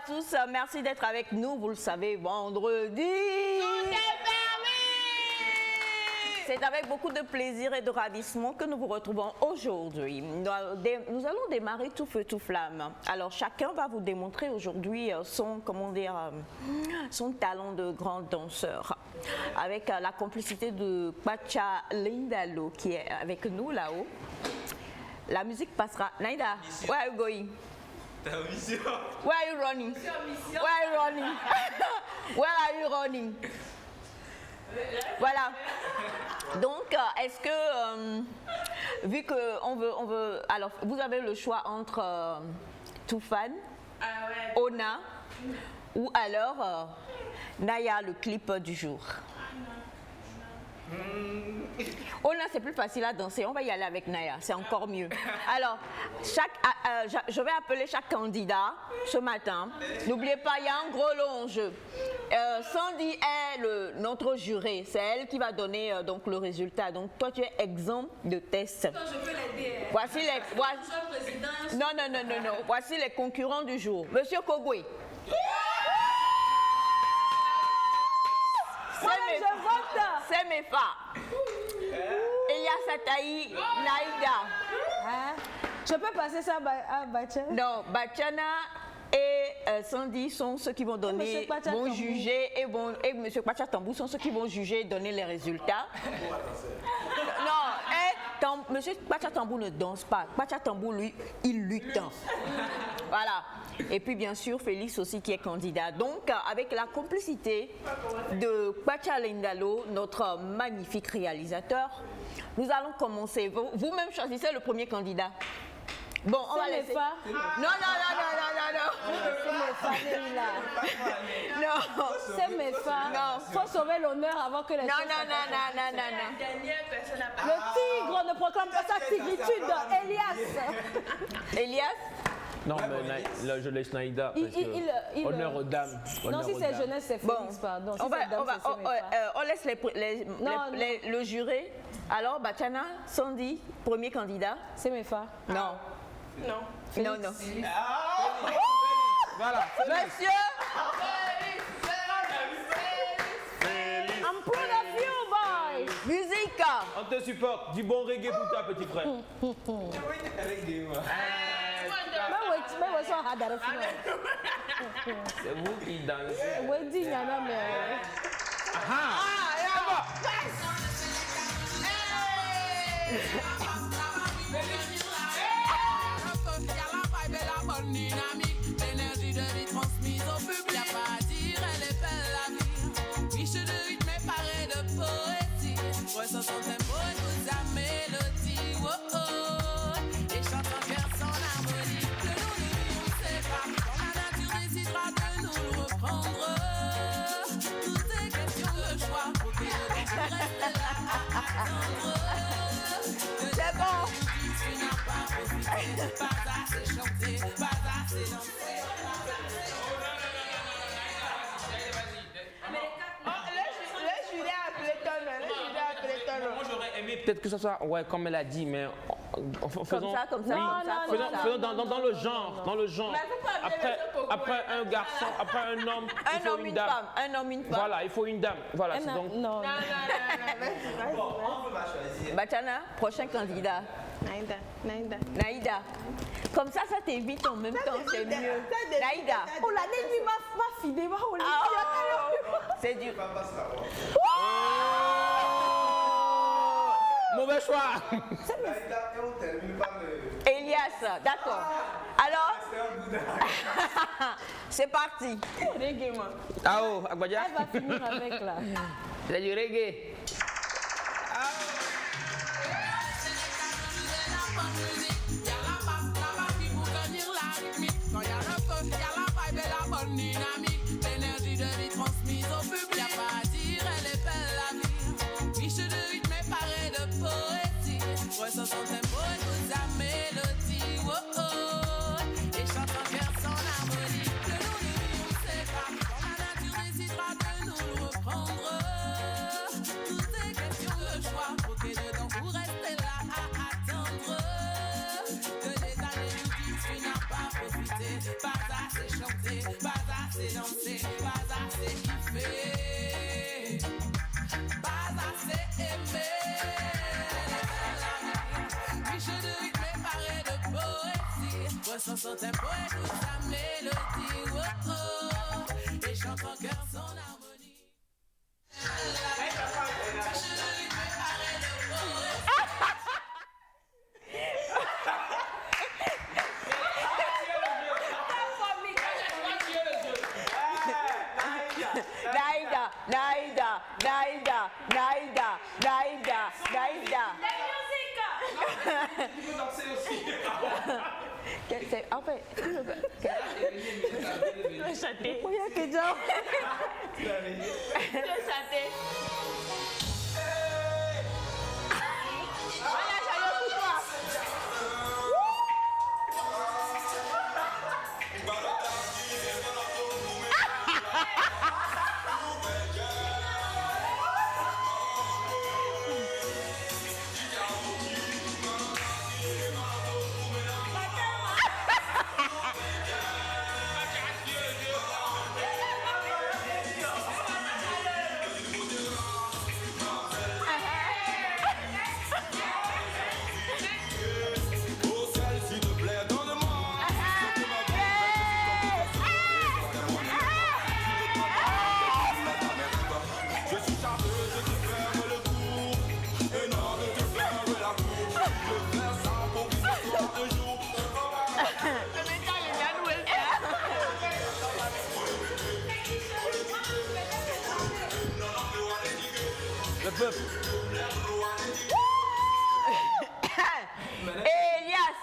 tous, merci d'être avec nous. Vous le savez, vendredi. Tout est permis. C'est avec beaucoup de plaisir et de ravissement que nous vous retrouvons aujourd'hui. Nous allons démarrer tout feu, tout flamme. Alors chacun va vous démontrer aujourd'hui son talent de grand danseur. Avec la complicité de Kwacha Lindalo qui est avec nous là-haut. La musique passera. Naïda, where are you going? T'es en mission. Where are you running? Where are you running? Where are you running? Voilà. Donc, est-ce que, vu que on veut, alors vous avez le choix entre Toufan, Ona, ou alors Naya, le clip du jour. Ona, c'est plus facile à danser. On va y aller avec Naya, c'est encore mieux. Alors, je vais appeler chaque candidat ce matin. N'oubliez pas, il y a un gros lot en jeu. Sandy est notre juré. C'est elle qui va donner donc le résultat. Donc, toi, tu es exempt de test. Quand je peux l'aider. Voici les. Non. Voici les concurrents du jour. Monsieur Kogwe. C'est mes fa. Elias Ataï, Naïda. Hein? Je peux passer ça à Bachana? Non, Bachana et Sandy sont ceux qui vont donner, vont juger, et M. Kwacha Tambou sont ceux qui vont juger et donner les résultats. Non, M. Kwacha Tambou ne danse pas. Kwacha Tambou, lui, il lutte. Voilà. Et puis bien sûr Félix aussi qui est candidat. Donc avec la complicité de Kwacha Lindalo, notre magnifique réalisateur, nous allons commencer. Vous-même choisissez le premier candidat. Bon, on va laisser. Non. C'est mes femmes. Non. Faut sauver l'honneur avant que les Non. La dernière personne a parlé. Le tigre ne proclame pas sa tigritude. Elias. Non, mais là, je laisse Naïda. Parce que honneur aux dames. Non, si c'est jeunesse, c'est Félix, pardon. Si on laisse le juré. Alors, Bachana, Sandy, premier candidat. C'est mes femmes. Non. Non. Voilà. Monsieur. I'm proud of you, boy. Musique. On te supporte. Du bon reggae pour toi, petit frère. C'est vous qui dansez. Oui, dis, Nana, mais. L'énergie de vie transmise au public. Y'a pas à dire, elle est belle la vie. Riche de rythme et parée de poésie. Ressent son tempo et toute sa mélodie. Oh oh. Et chante en cœur son harmonie. Que nous ne vivons, c'est pas. Quand la nature décidera de nous le reprendre. Tout est question de choix. Faut que tu restes là à attendre. C'est bon. Tu n'as pas profité, pas assez chanté, pas assez dansé. Le jury a appelé ton nom. Moi, j'aurais aimé peut-être que ça soit, comme elle a dit, mais faisons. Comme ça. Faisons dans le genre. Mais vous pouvez appeler le Coco. Après un garçon, après un homme, il faut une dame. Un homme, une femme. Voilà, il faut une dame. Voilà, c'est donc. Non. Bon, on peut pas choisir. Bachana, prochain candidat. Naïda. Comme ça t'évite en même temps, c'est mieux. Naïda. Oh, la nez, ma fille, C'est du. Mauvais choix. Et on termine par le. Elias, d'accord. Alors, c'est parti. Ah oh, Agbadia. Elle va finir avec là. C'est du reggae. L'énergie de vie transmise au public. Y'a pas à dire, elle est belle la vie. Riche de rythme et parée de poésie. Ressent son tempo et toute sa mélodie. Oh oh. Et chante en cœur son harmonie. Que nous ne vivons, c'est pas. Quand la nature décidera de nous le reprendre. Tout est danser, pas assez kiffé, pas assez aimé. Riche de rythme et paré de poésie, ressent son tempo et toute sa mélodie. Oh, oh, et chante en cœur son harmonie. Riche de rythme et paré de poésie. Naïda. Tu peux danser aussi. En fait, Le châté. il y a que ça. Le châté. Voilà, j'allais pour toi. Le peuple. Elias.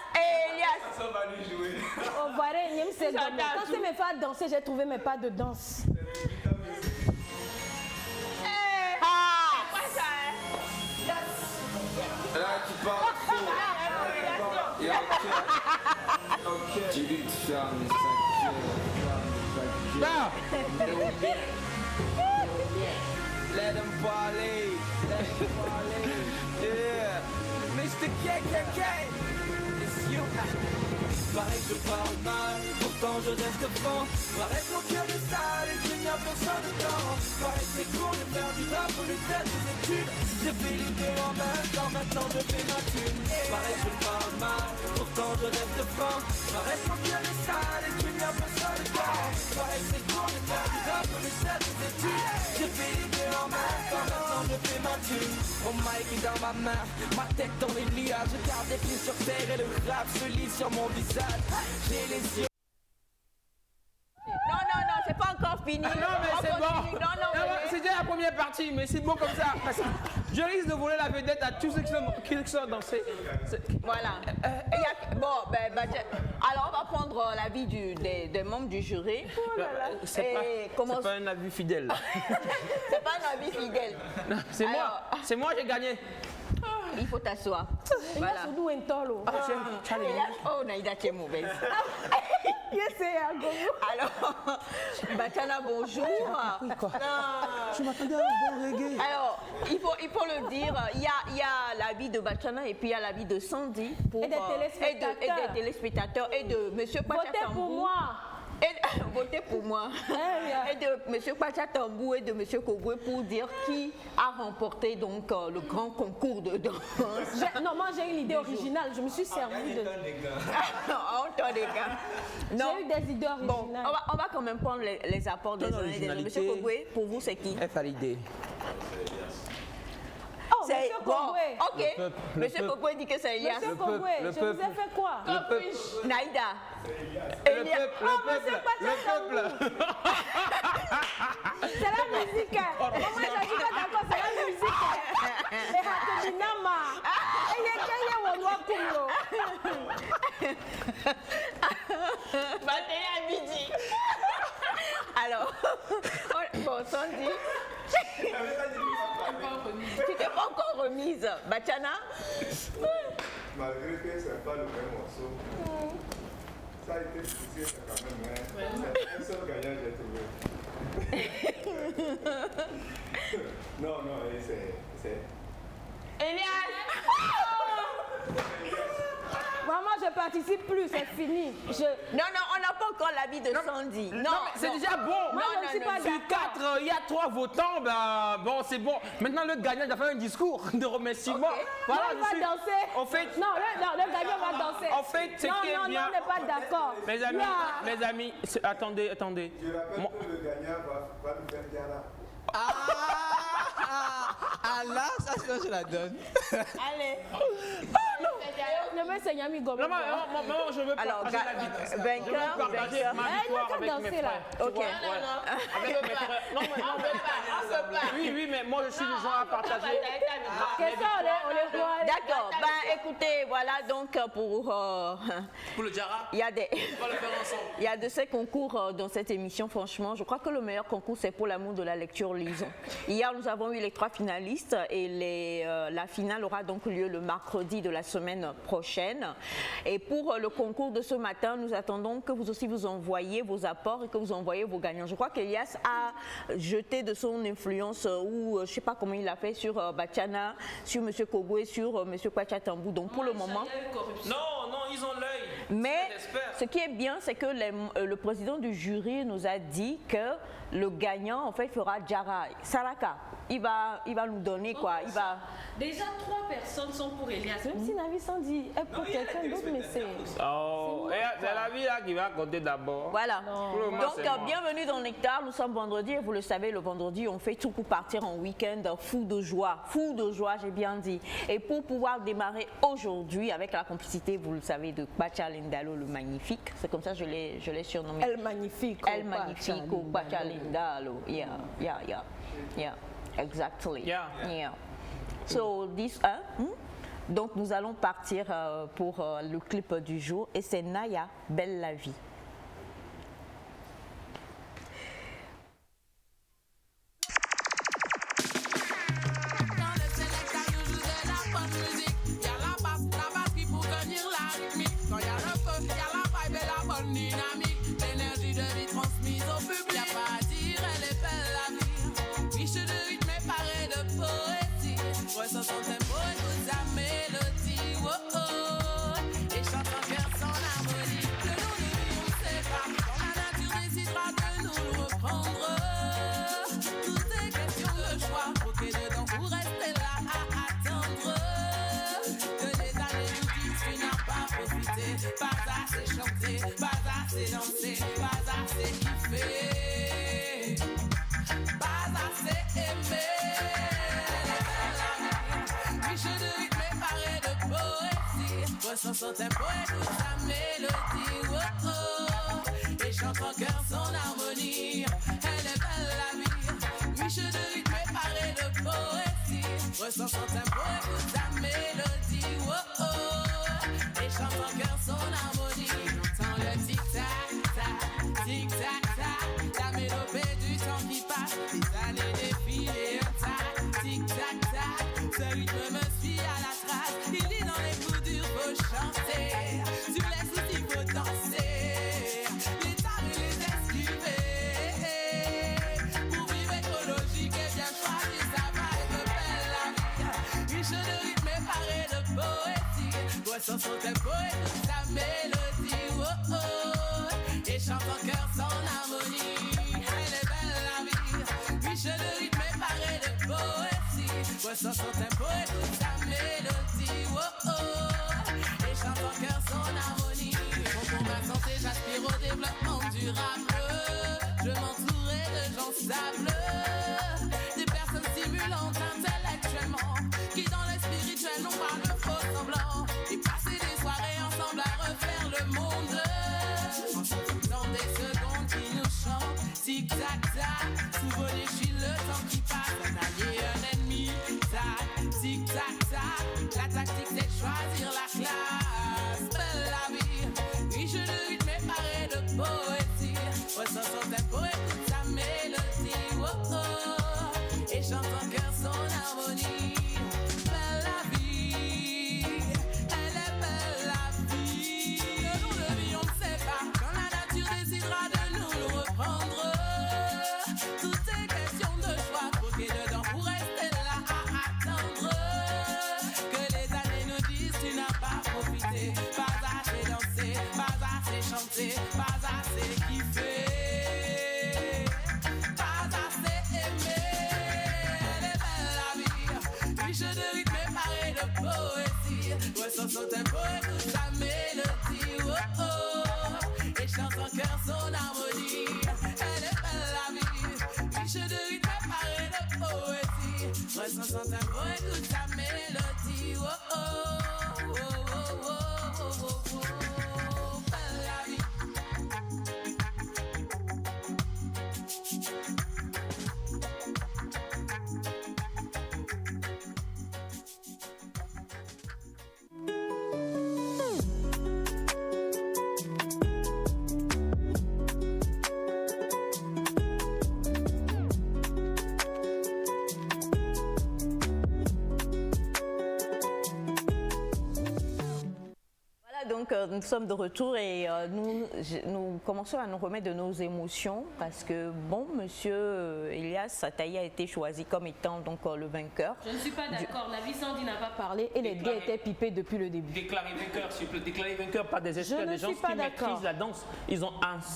Ça va lui jouer. On va rien, c'est quand c'est mes pas danser, j'ai trouvé mes pas de danse. Là, tu parles faux. Tu dis que tu Let them parler. Yeah. Mr. KKK. It's you. Pareil que je parle mal, pourtant je reste franc. Pareil que mon cœur est sale et qu'il n'y a personne dedans. Pareil que c'est court de faire du rap pour les têtes des études. J'ai fait les deux en même temps, maintenant je fais ma thune. Pareil que je parle mal, pourtant je reste franc. Pareil que mon cœur est sale et qu'il n'y a personne dedans. Pareil que c'est court de faire du rap pour les têtes des études. J'ai fait les deux en même temps, maintenant je fais ma thune. Mon mic est dans ma main, ma tête dans les nuages. Je garde les pieds sur terre et le rap se lit sur mon visage. J'ai les yeux. Non, c'est pas encore fini. Ah non, mais On c'est continue. bon. Non, mais- C'est déjà la première partie, mais c'est bon comme ça. Parce que je risque de voler la vedette à tous ceux qui sont dansés. Voilà. Bon, alors on va prendre l'avis des membres du jury. C'est pas un avis fidèle. C'est pas un avis fidèle. C'est moi. Alors- C'est moi, j'ai gagné. Il faut t'asseoir. Il y a Voilà. surtout un tolo. Oh, Naïda, tu es mauvaise. Yes, c'est un gogo. Alors, Bachana, bonjour. Je m'attendais à un bon reggae. Alors, il faut le dire, il y a l'avis de Bachana et puis il y a l'avis de Sandy pour, Et des téléspectateurs. et des téléspectateurs et de Monsieur Votez Pachatambou. pour moi. Votez pour moi. yeah. Et de Monsieur Pachatambou et de Monsieur Kogwe pour dire qui a remporté donc le grand concours de danse. Non, moi j'ai une idée originale. Je me suis servi de. Honte des gars. Non. J'ai eu des idées Bon, originales. on va quand même prendre les apports des uns et des autres. Monsieur Kogwe, pour vous, c'est qui? validé. Oh, Monsieur Kogwe. Ok. Le peuple, Monsieur Kogwe dit que c'est Elias. Monsieur Kogwe, je vous ai fait quoi? Naïda. Le peuple. C'est la musique. Moi, je suis pas d'accord, c'est la musique. Et Hakominama. Et Yekeye Wonwa Kumlo. Alors, bon, Sandy. Tu t'es pas encore remise. Bachana. Malgré que ce n'est pas le même morceau, ça a été poussé quand même. C'est un seul gagnant que j'ai trouvé. Non, c'est. Maman, je participe plus, c'est fini. Non, on a pas encore l'avis de Sandy. Non, mais c'est déjà bon. Moi, je ne suis pas Sur d'accord. 4, il y a 3 votants, ben bon, c'est bon. Maintenant, le gagnant doit faire un discours de remerciement. Voilà, Il va danser. En fait, Non, le gagnant va danser. En fait, c'est non, qui est non, bien. non, on n'est pas d'accord. Mes amis, attendez. Je rappelle que le gagnant va nous faire gala. Ah là, ça je la donne. Allez. Le mec, c'est Yami Gomes. Non, je veux Alors, partager la vie. Je veux vainqueur, partager ma Eh, victoire il avec va mes danser, là. frères. Ok. Avec mes frères. Non, oui, mais moi, je suis le genre à partager. Qu'est-ce qu'on est D'accord. Ben, écoutez, voilà donc pour le Jara, il y a des on va le faire ensemble. il y a de ces concours dans cette émission. Franchement, je crois que le meilleur concours c'est pour l'amour de la lecture. Lisons. Hier, nous avons eu les 3 finalistes et la finale aura donc lieu le mercredi de la semaine prochaine. Et pour le concours de ce matin, nous attendons que vous aussi vous envoyiez vos apports et que vous envoyiez vos gagnants. Je crois qu'Elias a jeté de son influence ou je ne sais pas comment il a fait sur Bachana, sur M. Kogo et sur M. Kwachatambou. Donc pour le moment. Non, ils ont l'œil. Mais ce qui est bien, c'est que le président du jury nous a dit que le gagnant, en fait, fera Jara. Saraka, il va nous donner quoi. Il va... Déjà, 3 personnes sont pour Elias. Même si Navi Sandy est pour quelqu'un d'autre, mais c'est... Oh, c'est la vie là qui va compter d'abord. Voilà. Pour le moment, Donc, c'est moi. bienvenue dans Nectar. Nous sommes vendredi et vous le savez, le vendredi, on fait tout pour partir en week-end fou de joie, j'ai bien dit. Et pour pouvoir démarrer aujourd'hui avec la complicité, vous le savez, de Bacha Lindalo le magnifique. C'est comme ça que je l'ai surnommé. Elle magnifique. El Magnifico Bacha Lindalo. Yeah. Exactly. Yeah. So this, donc nous allons partir pour le clip du jour et c'est Naya, Belle la vie. Dans le sélecteur, nous joue de la bonne musique. Y'a la basse qui pour tenir la rythmique. Quand y'a le feu, y'a la vibe et la bonne dynamique. L'énergie de vie transmise au public. Y'a pas à dire, elle est belle la vie. Riche de rythme et parée de poésie. Ressent son tempo et toute sa mélodie. Oh oh. Et chante en cœur son harmonie. Que nous ne vivons, c'est pas. Quand la nature décidera de nous le reprendre. Tout est question de choix. Ok, dedans pour rester là à attendre. Que les années nous disent tu n'as pas profité. Pas assez chanté, pas assez dansé, pas assez kiffé. Pas assez aimé. Riche de rythme et paré de poésie. Ressent son tempo et toute sa mélodie. Oh oh. Et chante en cœur son harmonie. Elle est belle la vie. Riche de rythme et paré de poésie. Ressent son tempo et toute sa mélodie. Oh oh. Et chante en cœur son harmonie. Tant le tic-tac-tac, tic-tac-tac. La mélopée du temps qui passe. Les années défilent et un tac, tic-tac-tac. Ce rythme me suit à la trace. Il dit dans les coups durs, faut chanter. Sur les soucis, faut danser. Les tables et les esquiver. Pour vivre écologique et bien choisir sa vibe, belle la vie. Riche de rythme et paré de poésie. Ressent son tempo et toute sa mélodie. Oh oh. Et chante en cœur son harmonie. Elle est belle la vie. Riche de rythme et paré de poésie. Ressent son tempo et toute sa mélodie. Oh oh. Et chante en cœur son harmonie. Pour ma santé, j'aspire au développement durable. Je m'entourais de gens stables. Des personnes stimulantes intellectuellement. Qui dans le spirituel n'ont pas de faux semblants. Et passer des soirées ensemble à refaire le monde. En chantant des secondes qui nous chantent. Tic-tac-tac, sous vos déchets le temps qui passe. Un allié, un ennemi. Tac, tic-tac-tac. La tactique c'est de choisir la classe. Belle la vie, riche de rythme et paré de poésie. Ressent son tempo et toute sa mélodie. Oh oh. Et chante en cœur son harmonie. Belle la vie, elle est belle la vie. Que nous le vivions, on ne sait pas. Quand la nature décidera de nous le reprendre. Tout est question de choix. Croquer dedans pour rester là à attendre. Que les années nous disent tu n'as pas profité. Pas assez dansé, pas assez chanté, pas assez Riche de rythme et marée de poésie. Ressens son tempo, écoute sa mélodie. Oh oh, et chante en cœur son harmonie. Elle est belle la vie. Riche de rythme et marée de poésie. Ressens son tempo, écoute sa mélodie. Oh oh, oh oh, oh oh, oh oh, belle la vie. Donc nous sommes de retour et nous commençons à nous remettre de nos émotions parce que bon, monsieur Elias Sataï a été choisi comme étant donc le vainqueur. Je ne suis pas d'accord, la vie Sandy n'a pas Parler et les deux étaient pipés depuis le début. Déclarer vainqueur, s'il vous plaît. Déclarer vainqueur par des experts, ne des gens suis pas qui d'accord. maîtrisent la danse. Ils ont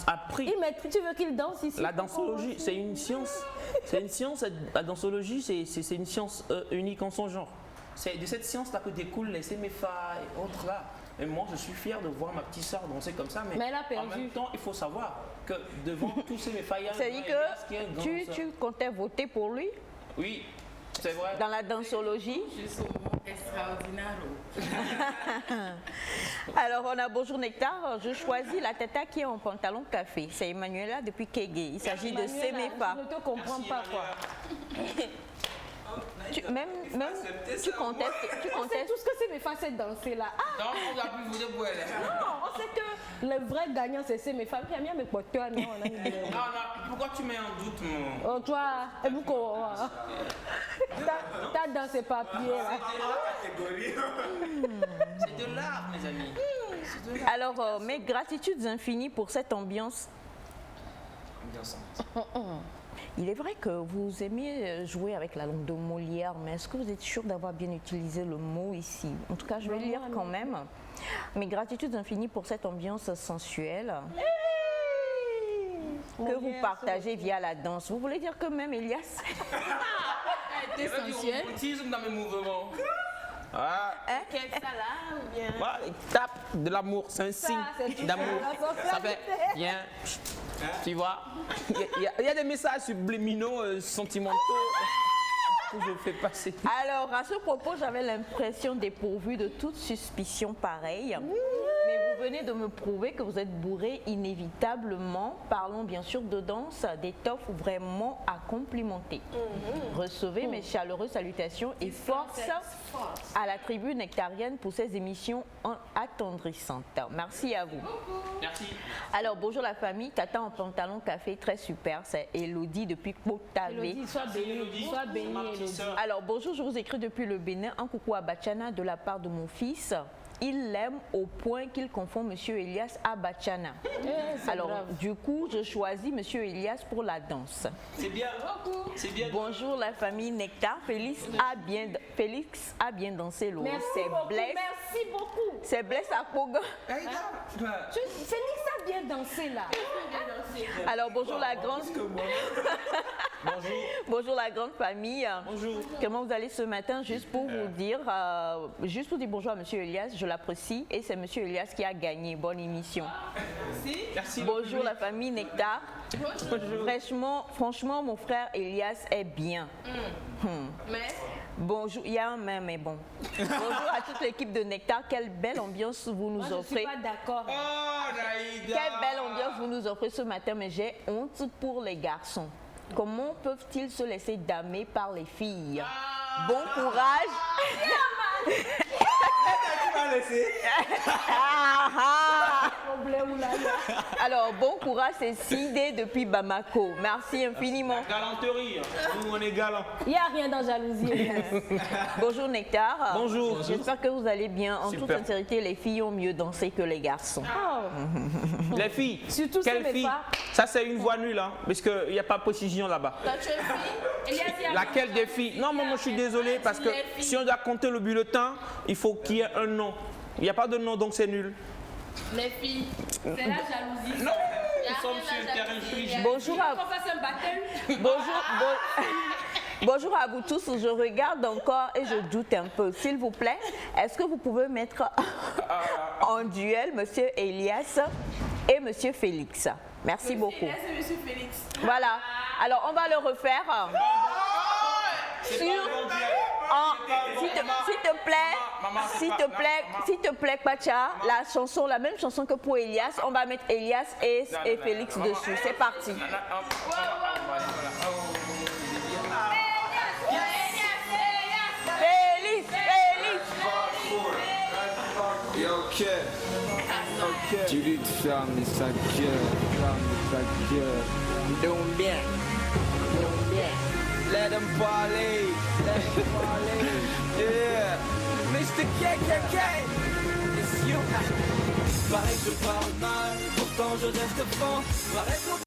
appris. Tu veux qu'il danse ici? La dansologie, c'est une science. C'est une science. La dansologie, c'est une science unique en son genre. C'est de cette science-là que découlent les CMFA et autres là. Et moi, je suis fier de voir ma petite soeur danser comme ça. Mais elle a perdu. En même temps, il faut savoir que devant tous ces CMFA, il y a un C'est-à-dire que tu comptais voter pour lui? Oui, c'est vrai. Dans la dansologie? Juste au mot extraordinaire. Alors, on a Bonjour Nectar. Je choisis la tata qui est en pantalon café. C'est Emmanuela depuis Kégué. Il s'agit de Semefa. Je ne te comprends pas quoi. Même tu contestes. On sait tous que Semefa sait danser là. Ah, Non, on a pu vous pour elle. non, on sait que le vrai gagnant c'est Semefa. Puis il y a mes potes, non, on a mis de- Non, pourquoi tu mets en doute mon... Oh, toi, et beaucoup. T'as dans ces papiers là. C'est de l'art, mes amis. Alors, mes gratitudes infinies pour cette ambiance. Il est vrai que vous aimez jouer avec la langue de Molière, mais est-ce que vous êtes sûr d'avoir bien utilisé le mot ici? En tout cas, je vais lire quand même. Mes gratitudes infinies pour cette ambiance sensuelle que vous partagez via la danse. Vous voulez dire que même Elias Il y avait du romantisme dans mes mouvements. Ah, Quel ça là ou bien... voilà, tape de l'amour, c'est un signe c'est tout d'amour. ça, Ça fait bien. Tu vois, il y a des messages subliminaux, sentimentaux que je fais passer. Alors, à ce propos, j'avais l'impression dépourvue de toute suspicion pareille. Mais vous venez de me prouver que vous êtes bourré inévitablement. Parlons bien sûr de danse, d'étoffe vraiment à complimenter. Recevez mes chaleureuses salutations et force à la tribu nectarienne pour ces émissions attendrissantes. Merci à vous. Merci. Alors, bonjour la famille. Tata en pantalon café, très super. C'est Elodie depuis Kotavé. Elodie, sois bénie, Elodie. Alors, bonjour, je vous écris depuis le Bénin. Un coucou à Bachana de la part de mon fils. Il l'aime au point qu'il confond Monsieur Elias à Bachana. Alors, du coup, je choisis Monsieur Elias pour la danse. C'est bien. C'est bien. Bonjour la famille Nectar. Félix a bien dansé l'eau. Merci C'est beaucoup, Blaise. merci beaucoup. C'est Blaise à Pogo. Félix a bien dansé là. Alors, bonjour la grande. Bonjour la grande famille. Bonjour. Comment vous allez ce matin? Juste pour vous dire, bonjour à Monsieur Elias, je l'apprécie et c'est Monsieur Elias qui a gagné. Bonne émission. Merci. Bonjour la famille Nectar. Franchement, mon frère Elias est bien. Mais Bonjour, il y a un mais bon. Bonjour à toute l'équipe de Nectar. Quelle belle ambiance vous nous Moi, je ne offrez. suis pas d'accord. Oh, Naïda. Quelle belle ambiance vous nous offrez ce matin, mais j'ai honte pour les garçons. Comment peuvent-ils se laisser damer par les filles? Bon courage. Alors, bon courage, c'est Sidé depuis Bamako. Merci infiniment. Galanterie, nous on est galants. Il n'y a rien dans jalousie. Bonjour Nectar. Bonjour. J'espère que vous allez bien. En toute Super. sincérité, les filles ont mieux dansé que les garçons. Les filles, Surtout quelles ces filles? pas. Ça c'est une voix nulle, hein, parce qu'il n'y a pas de précision là-bas. toi, tu es fille. Elias, il y a Laquelle des filles? Non, moi je suis désolé parce que si on doit compter le bulletin, il faut qu'il y ait un nom. Il n'y a pas de nom, donc c'est nul. les filles. C'est la jalousie. Non. Il y a Nous sommes rien sur à le terrain jalousie. frigide. Bonjour à On fasse un baptême. bonjour. Bonjour à vous tous, je regarde encore et je doute un peu. S'il vous plaît, est-ce que vous pouvez mettre en duel Monsieur Elias et Monsieur Félix? Merci beaucoup. Monsieur Félix. Voilà. Alors, on va le refaire. S'il te plaît, Pacha, la même chanson que pour Elias, on va mettre Elias et Félix dessus. C'est parti. Ok. Tu lui te fermes sa gueule. Donc bien. Let him parler. Yeah. Mr. KKK. It's you. Pareil que je parle mal, pourtant je reste franc. Pareil que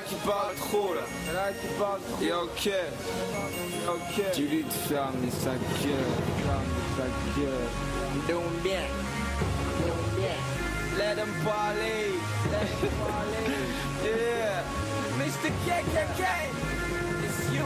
qui parle trop là. Et ok. Tu lui te fermes sa gueule. Donc bien. Let him parler. Yeah. Mr. KKK. It's you.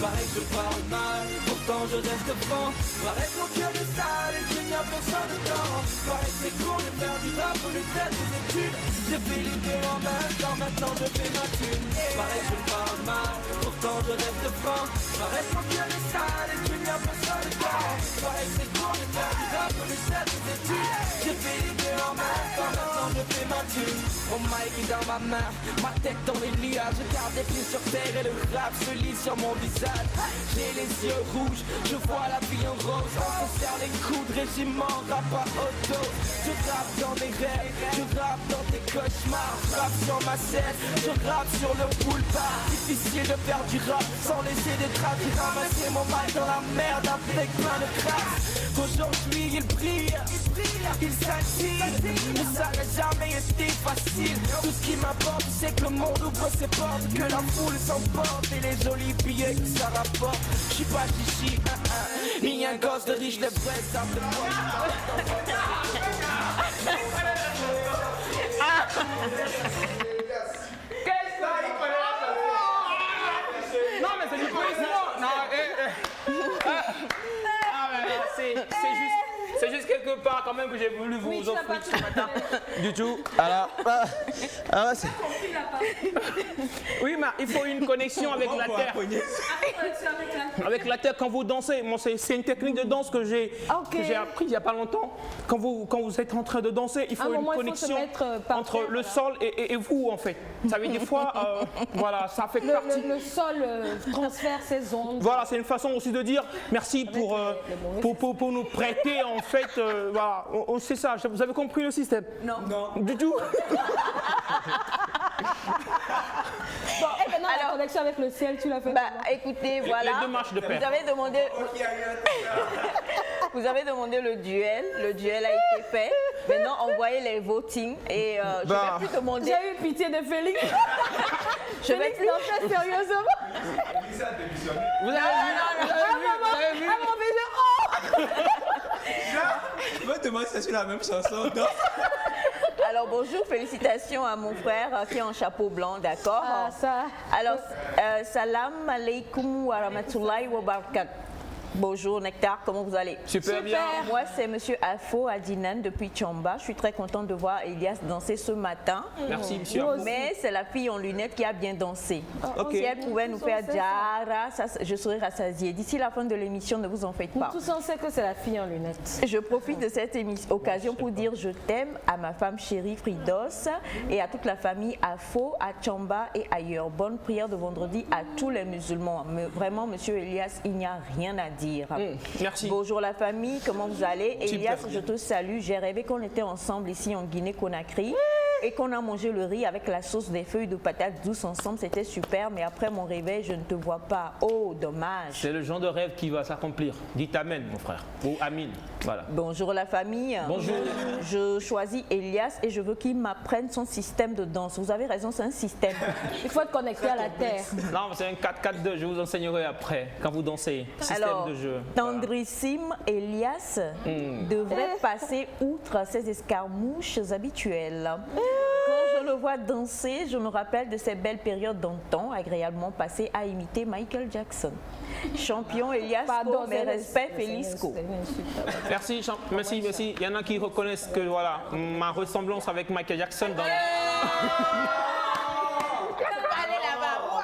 Pareil que je parle mal, pourtant je reste franc. Pareil que mon cœur est sale et qu'il n'y a personne dedans. Pareil que c'est cool de faire du rap au lieu de faire des études. J'ai fait les deux en même temps, maintenant je fais ma thune. Pareil que je parle mal, pourtant je reste franc. Pareil que mon cœur est sale et qu'il n'y a personne dedans. Pareil que c'est cool de faire du rap au lieu de faire des études. J'ai fait les deux en même temps, maintenant je fais ma thune. Mon mic est dans ma main, ma tête dans les nuages. Je garde les pieds sur terre et le rap se lit sur mon visage. J'ai les yeux rouges, je vois la vie en rose. On se serre les coups de régiment, rap à auto. Je rappe dans mes rêves, je rappe dans tes cauchemars. Je rappe sur ma scène, je rappe sur le boulevard. Difficile de faire du rap sans laisser des traces. J'ai ramassé mon mic dans la merde avec plein de crasse. Aujourd'hui il brille, il s'attire. Mais ça n'a jamais été facile. Tout ce qui m'importe c'est que le monde ouvre ses portes, que la foule s'emporte et les jolis billets que ça rapporte. Je suis pas chichi, ni un gosse de riche, les vrais savent de moi. Non mais c'est du policeman. C'est juste quelque part quand même que j'ai voulu vous offrir ce matin. Du tout. Alors, oui, mais il faut une connexion avec la terre. Avec la terre quand vous dansez. Bon, c'est une technique de danse que j'ai appris il n'y a pas longtemps. Quand vous êtes en train de danser, il faut une connexion entre le sol et vous en fait. Ça veut dire des fois, voilà, ça fait partie. Le sol transfère ses ondes. Voilà, c'est une façon aussi de dire merci pour nous prêter en fait. Voilà, c'est ça. Vous avez compris le système? Non. Du tout. Bon, et maintenant la connexion avec le ciel, tu l'as fait? Bah écoutez, voilà. Les deux marches de pair. Vous avez demandé le duel. Le duel a été fait. Maintenant, envoyez les votings et je vais plus demander. J'ai eu pitié de Félix. Je vais plus. Sérieusement. Vous avez vu? Je me demande si c'est la même chanson. Alors bonjour, félicitations à mon frère qui est en chapeau blanc, d'accord? Ah, ça. Alors, salam alaikum wa rahmatullahi wa barakatuh. Bonjour Nectar, comment vous allez? Super bien. Moi c'est Monsieur Afo Adinan depuis Tchamba. Je suis très contente de voir Elias danser ce matin. Merci monsieur. Mais c'est la fille en lunettes qui a bien dansé. Ok. Si elle pouvait nous faire Jara, ça, je serais rassasiée. D'ici la fin de l'émission, ne vous en faites pas. Tous on sait que c'est la fille en lunettes. Je profite de cette occasion pour dire je t'aime à ma femme chérie Fridos et à toute la famille Afo, à Tchamba et ailleurs. Bonne prière de vendredi à tous les musulmans. Mais vraiment, Monsieur Elias, il n'y a rien à dire. Merci. Bonjour la famille, comment vous allez? Super. Elias, je te salue. J'ai rêvé qu'on était ensemble ici en Guinée-Conakry. et qu'on a mangé le riz avec la sauce des feuilles de patates douces ensemble. C'était super, mais après mon réveil, je ne te vois pas. Oh, dommage. C'est le genre de rêve qui va s'accomplir. Dites Amen, mon frère. Ou Amine. Voilà. Bonjour la famille. Bonjour. Je choisis Elias et je veux qu'il m'apprenne son système de danse. Vous avez raison, c'est un système. Il faut être connecté à la terre. Non, c'est un 4-4-2. Je vous enseignerai après, quand vous dansez. Système Alors, de jeu. tendrissime Elias devrait passer outre ses escarmouches habituelles. Quand je le vois danser, je me rappelle de ces belles périodes d'antan, agréablement passées à imiter Michael Jackson. Champion Elias, mes respects, Félisco. Merci, merci, merci. Il y en a qui reconnaissent que voilà, ma ressemblance avec Michael Jackson dans la... Allez là-bas.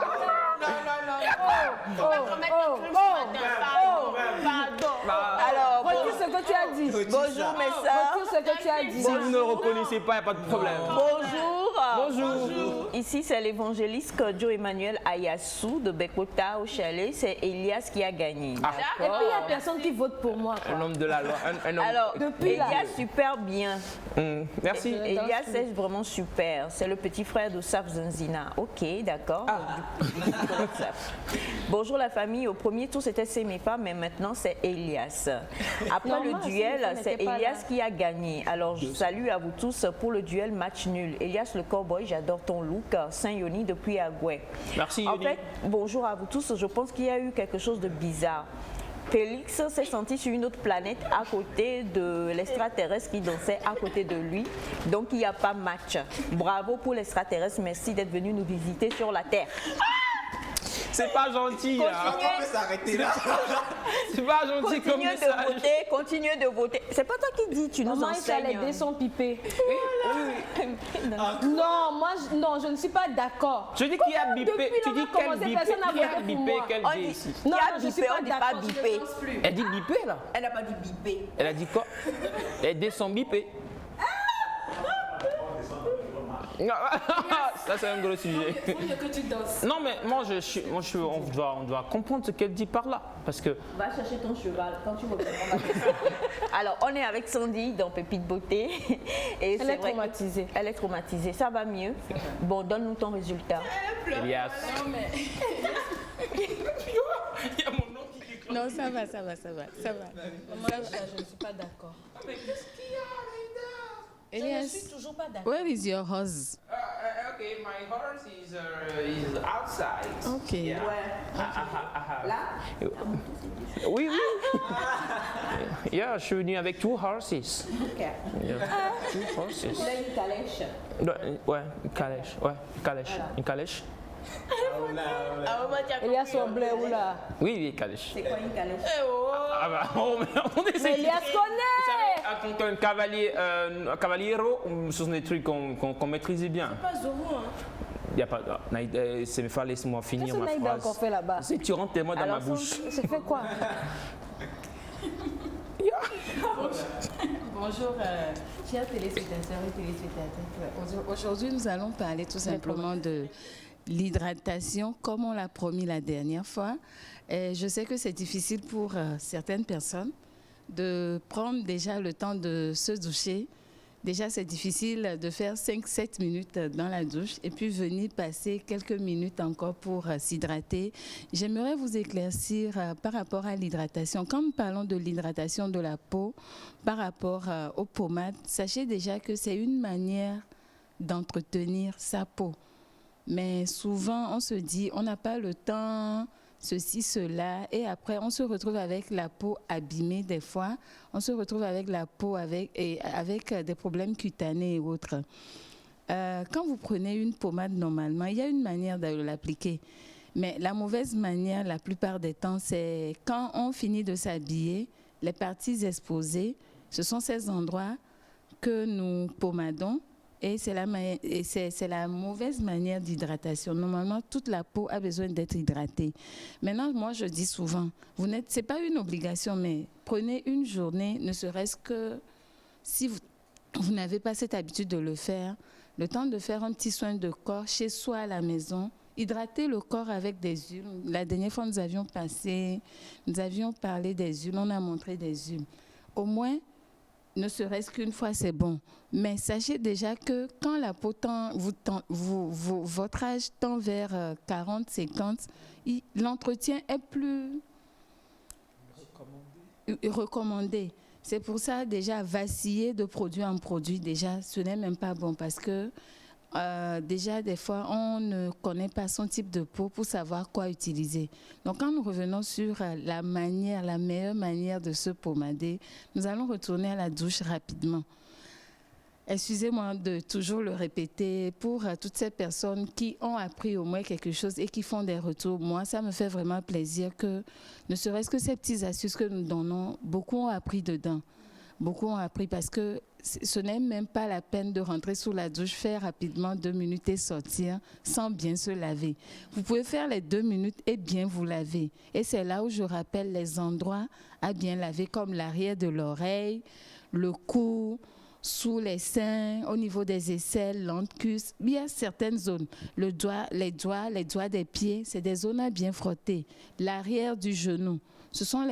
Non. Alors, Retire ce que tu as dit. bonjour mes sœurs. Retire ce que tu as dit. Si vous ne le reconnaissez pas, il n'y a pas de problème. Bonjour. Bonjour. Ici, c'est l'évangéliste Joe Emmanuel Ayassou de Bekota au chalet. C'est Elias qui a gagné. Et puis, il n'y a personne qui vote pour moi. Un homme de la loi. Un homme... Alors, Depuis là. Elias, super bien. Merci. Elias, c'est vraiment super. C'est le petit frère de Saf Zanzina. Ok, d'accord. Bonjour la famille. Au premier tour, c'était Semefa, mais maintenant, c'est Elias. Après Non, le moi, duel, Semefa c'est n'était pas Elias là. qui a gagné. Alors, je salue à vous tous pour le duel match nul. Elias le cowboy, j'adore ton look. Saint-Yoni depuis Agoué. Merci, En Yoni. fait, bonjour à vous tous. Je pense qu'il y a eu quelque chose de bizarre. Félix s'est senti sur une autre planète à côté de l'extraterrestre qui dansait à côté de lui. Donc, il n'y a pas match. Bravo pour l'extraterrestre. Merci d'être venu nous visiter sur la Terre. C'est pas gentil. Là. On peut s'arrêter là. C'est pas gentil comme Continuez message. de voter, continuez de voter. C'est pas toi qui dis, tu nous Maman, il les dés enseignes. sont pipés. Non, moi, non, je ne suis pas d'accord. Je dis qui a bipé. Depuis Tu dis l'on a quel commencé, bipé. personne n'a Qui a voté pour bipé moi. quel On dé dit, ici? qui Non, a je suis bipé, pas on dit pas d'accord, bipé. Elle dit bipé là. Elle n'a pas dit bipé. Elle a dit quoi? Les dés sont bipés. Ça c'est un gros sujet. Il faut que tu danses. Non mais moi on doit comprendre ce qu'elle dit par là parce que Va chercher ton cheval quand tu reviens. Alors, on est avec Sandy dans Pépite Beauté. Et Elle c'est est vrai que- traumatisée. Elle est traumatisée. Ça va mieux. Bon, donne-nous ton résultat. Elias. Non, ça va. Moi, je ne suis pas d'accord. Je ne Elias, suis toujours pas d'accord. where is your horse? Okay, my horse is outside. Okay. Là, Oui. Yeah, je suis venu avec two horses. ok. Yeah. Two horses. Il a une calèche. Ouais, une calèche. Ouais, une calèche. Une calèche. Elias Somblé ou là? Oui, calèche. C'est quoi une calèche? Ah bah, oh, mais on essaie. Mais Elias connaît! Quand un cavalier, cavaliero, ce sont des trucs qu'on maîtrisait bien. Pas Zoro, hein. Il n'y a pas. Semefa, laisse-moi finir Qu'est-ce que ma Naïda a phrase. encore fait là-bas? C'est que tu rentres tellement dans Alors, ma bouche. J'ai fait quoi? Bonjour, chers téléspectateurs et téléspectatrices. Aujourd'hui, nous allons parler tout simplement de l'hydratation, comme on l'a promis la dernière fois. Et je sais que c'est difficile pour certaines personnes de prendre déjà le temps de se doucher. Déjà, c'est difficile de faire 5-7 minutes dans la douche et puis venir passer quelques minutes encore pour s'hydrater. J'aimerais vous éclaircir par rapport à l'hydratation. Quand nous parlons de l'hydratation de la peau par rapport aux pommades, sachez déjà que c'est une manière d'entretenir sa peau. Mais souvent, on se dit, on n'a pas le temps, ceci, cela, et après, on se retrouve avec la peau abîmée des fois. On se retrouve avec la peau avec des problèmes cutanés et autres. Quand vous prenez une pommade, normalement, il y a une manière de l'appliquer. Mais la mauvaise manière, la plupart des temps, c'est quand on finit de s'habiller, les parties exposées, ce sont ces endroits que nous pommadons. Et c'est la mauvaise manière d'hydratation. Normalement, toute la peau a besoin d'être hydratée. Maintenant, moi, je dis souvent, c'est pas une obligation, mais prenez une journée, ne serait-ce que si vous n'avez pas cette habitude de le faire, le temps de faire un petit soin de corps chez soi à la maison, hydrater le corps avec des huiles. La dernière fois, nous avions parlé des huiles, on a montré des huiles. Au moins, ne serait-ce qu'une fois, c'est bon. Mais sachez déjà que quand la peau votre âge tend vers 40, 50, l'entretien est plus recommandé. C'est pour ça, déjà, vaciller de produit en produit, déjà, ce n'est même pas bon parce que déjà, des fois, on ne connaît pas son type de peau pour savoir quoi utiliser. Donc, quand nous revenons sur la meilleure manière de se pommader, nous allons retourner à la douche rapidement. Excusez-moi de toujours le répéter pour toutes ces personnes qui ont appris au moins quelque chose et qui font des retours. Moi, ça me fait vraiment plaisir que, ne serait-ce que ces petites astuces que nous donnons, beaucoup ont appris dedans. Beaucoup ont appris parce que ce n'est même pas la peine de rentrer sous la douche, faire rapidement 2 minutes et sortir sans bien se laver. Vous pouvez faire les 2 minutes et bien vous laver. Et c'est là où je rappelle les endroits à bien laver comme l'arrière de l'oreille, le cou, sous les seins, au niveau des aisselles, l'antecuisse. Il y a certaines zones. Les doigts des pieds, c'est des zones à bien frotter. L'arrière du genou, ce sont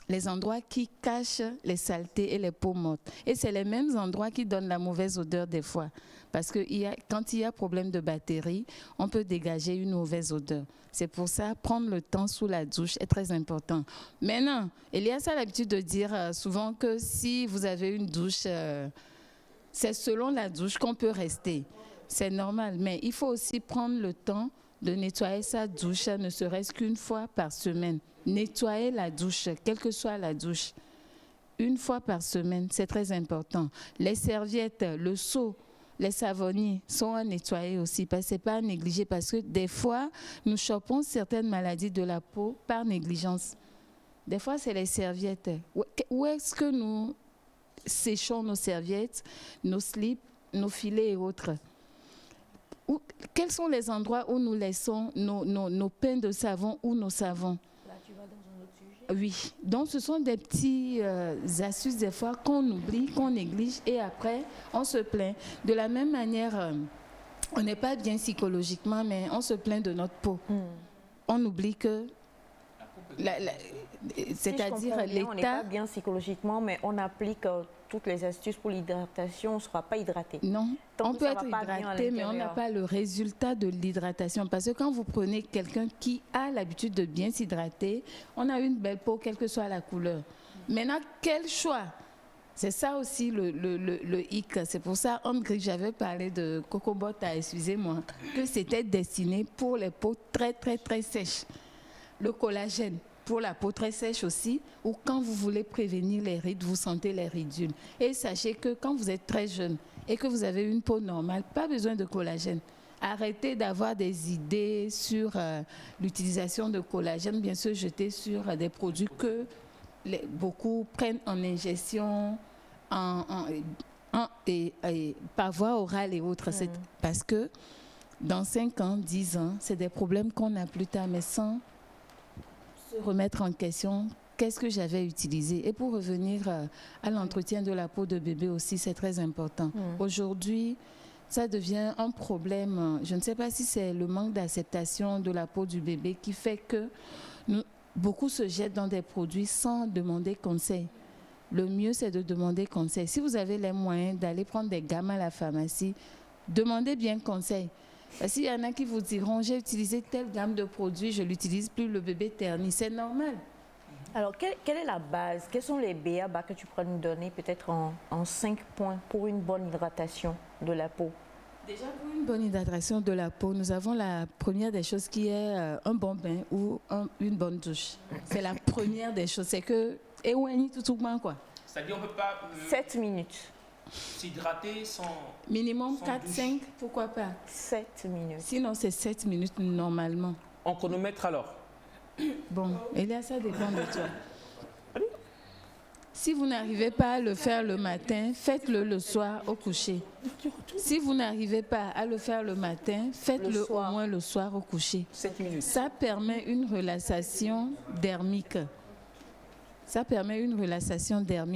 les endroits qui cachent les saletés et les peaux mortes. Et c'est les mêmes endroits qui donnent la mauvaise odeur des fois. Parce que quand il y a problème de batterie, on peut dégager une mauvaise odeur. C'est pour ça, prendre le temps sous la douche est très important. Maintenant, Elias a l'habitude de dire souvent que si vous avez une douche, c'est selon la douche qu'on peut rester. C'est normal, mais il faut aussi prendre le temps de nettoyer sa douche, ne serait-ce qu'une fois par semaine. Nettoyer la douche, quelle que soit la douche, une fois par semaine, c'est très important. Les serviettes, le seau, les savonniers sont à nettoyer aussi, parce que ce n'est pas à négliger, parce que des fois, nous chopons certaines maladies de la peau par négligence. Des fois, c'est les serviettes. Où est-ce que nous séchons nos serviettes, nos slips, nos filets et autres? Quels sont les endroits où nous laissons nos pains de savon ou nos savons? Là, tu vas dans un autre sujet. Oui, donc ce sont des petits astuces des fois qu'on oublie, qu'on néglige et après on se plaint. De la même manière, on n'est pas bien psychologiquement, mais on se plaint de notre peau. On oublie que... c'est-à-dire l'état... On n'est pas bien psychologiquement, mais on applique toutes les astuces pour l'hydratation, on ne sera pas hydraté. Non, on peut être hydraté, mais on n'a pas le résultat de l'hydratation. Parce que quand vous prenez quelqu'un qui a l'habitude de bien s'hydrater, on a une belle peau, quelle que soit la couleur. Maintenant, quel choix? C'est ça aussi le hic. C'est pour ça, André, j'avais parlé de Cocobota, excusez-moi, que c'était destiné pour les peaux très, très, très sèches. Le collagène pour la peau très sèche aussi, ou quand vous voulez prévenir les rides, vous sentez les ridules. Et sachez que quand vous êtes très jeune et que vous avez une peau normale, pas besoin de collagène. Arrêtez d'avoir des idées sur l'utilisation de collagène, bien se jeter sur des produits que beaucoup prennent en ingestion, par voie orale et autres. C'est parce que dans 5 ans, 10 ans, c'est des problèmes qu'on a plus tard, mais sans se remettre en question, qu'est-ce que j'avais utilisé? Et pour revenir à l'entretien de la peau de bébé aussi, c'est très important. Aujourd'hui, ça devient un problème. Je ne sais pas si c'est le manque d'acceptation de la peau du bébé qui fait que beaucoup se jettent dans des produits sans demander conseil. Le mieux, c'est de demander conseil. Si vous avez les moyens d'aller prendre des gammes à la pharmacie, demandez bien conseil. Parce qu'il y en a qui vous diront, j'ai utilisé telle gamme de produits, je ne l'utilise plus, le bébé ternit. C'est normal. Alors, quelle est la base? Quels sont les BABA que tu pourrais nous donner peut-être en 5 points pour une bonne hydratation de la peau? Déjà, pour une bonne hydratation de la peau, nous avons la première des choses qui est un bon bain ou une bonne douche. C'est la première des choses. C'est que, et on est tout quoi. C'est-à-dire on ne peut pas... 7 minutes. S'hydrater sans... Minimum 4-5, pourquoi pas? 7 minutes. Sinon, c'est 7 minutes normalement. En chronomètre alors? Bon, Elia, ça dépend de toi. Si vous n'arrivez pas à le faire le matin, faites-le le soir au coucher. Si vous n'arrivez pas à le faire le matin, faites-le au moins le soir au coucher. 7 minutes. Ça permet une relaxation dermique.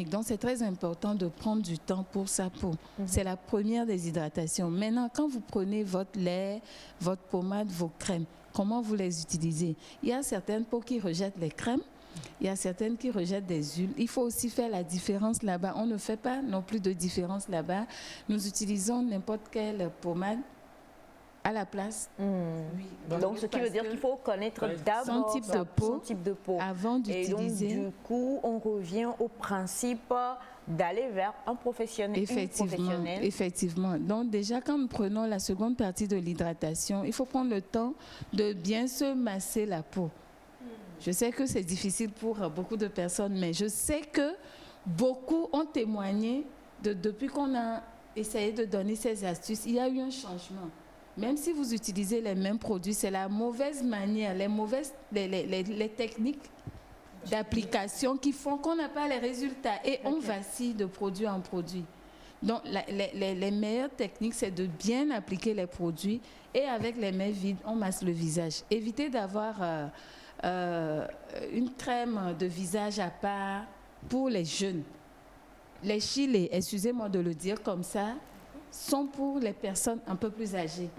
Donc, c'est très important de prendre du temps pour sa peau. C'est la première des hydratations. Maintenant, quand vous prenez votre lait, votre pommade, vos crèmes, comment vous les utilisez? Il y a certaines peaux qui rejettent les crèmes. Il y a certaines qui rejettent des huiles. Il faut aussi faire la différence là-bas. On ne fait pas non plus de différence là-bas. Nous utilisons n'importe quelle pommade à la place. Oui. Donc, ce qui veut dire qu'il faut connaître d'abord son type de peau avant d'utiliser. Et donc, du coup, on revient au principe d'aller vers un professionnel. Effectivement. Donc, déjà, quand nous prenons la seconde partie de l'hydratation, il faut prendre le temps de bien se masser la peau. Je sais que c'est difficile pour beaucoup de personnes, mais je sais que beaucoup ont témoigné depuis qu'on a essayé de donner ces astuces, il y a eu un changement. Même si vous utilisez les mêmes produits, c'est la mauvaise manière, les techniques d'application qui font qu'on n'a pas les résultats et on vacille de produit en produit. Donc, les meilleures techniques, c'est de bien appliquer les produits et avec les mains vides, on masse le visage. Évitez d'avoir une crème de visage à part pour les jeunes. Les chilés, excusez-moi de le dire comme ça, sont pour les personnes un peu plus âgées.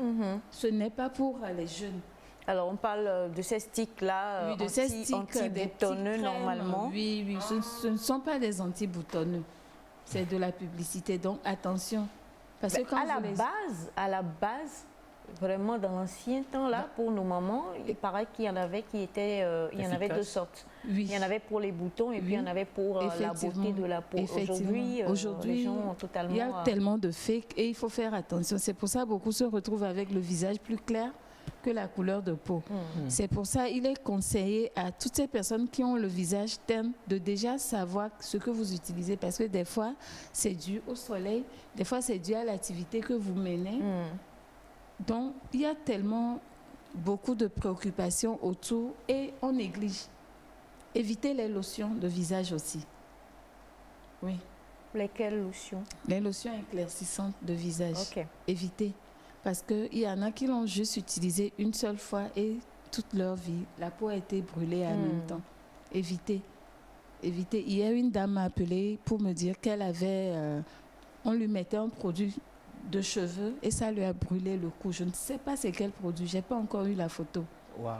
Ce n'est pas pour les jeunes. Alors, on parle de ces sticks-là, oui, de ces sticks anti-boutonneux normalement. Oui, ce ne sont pas des anti-boutonneux. C'est de la publicité, donc attention. Parce que quand à la base, vraiment dans l'ancien temps, là, pour nos mamans, il paraît qu'il y en avait qui étaient, il y en avait deux sortes. Oui. Il y en avait pour les boutons et puis il y en avait pour la beauté de la peau. Aujourd'hui, les gens ont totalement... Il y a tellement de fake et il faut faire attention. C'est pour ça que beaucoup se retrouvent avec le visage plus clair que la couleur de peau. C'est pour ça qu'il est conseillé à toutes ces personnes qui ont le visage terne de déjà savoir ce que vous utilisez parce que des fois, c'est dû au soleil, des fois, c'est dû à l'activité que vous menez. Donc, il y a tellement beaucoup de préoccupations autour et on néglige. Évitez les lotions de visage aussi. Oui. Lesquelles lotions? Les lotions éclaircissantes de visage. Ok. Évitez. Parce qu'il y en a qui l'ont juste utilisé une seule fois et toute leur vie, la peau a été brûlée en même temps. Évitez. Évitez. Hier, une dame m'a appelée pour me dire qu'elle avait... on lui mettait un produit de cheveux et ça lui a brûlé le cou. Je ne sais pas c'est quel produit, je n'ai pas encore eu la photo. Wow.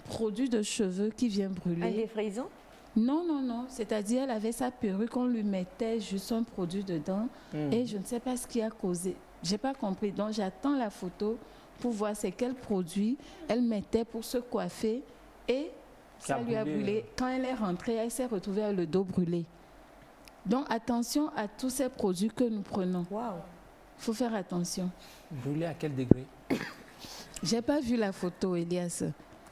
Produit de cheveux qui vient brûler. Un défrisant? Non, non, non. C'est-à-dire, elle avait sa perruque, on lui mettait juste un produit dedans et je ne sais pas ce qui a causé. Je n'ai pas compris. Donc, j'attends la photo pour voir c'est quel produit elle mettait pour se coiffer et ça lui a brûlé. Quand elle est rentrée, elle s'est retrouvée avec le dos brûlé. Donc, attention à tous ces produits que nous prenons. Waouh. Il faut faire attention. Brûlé à quel degré? J'ai pas vu la photo, Elias.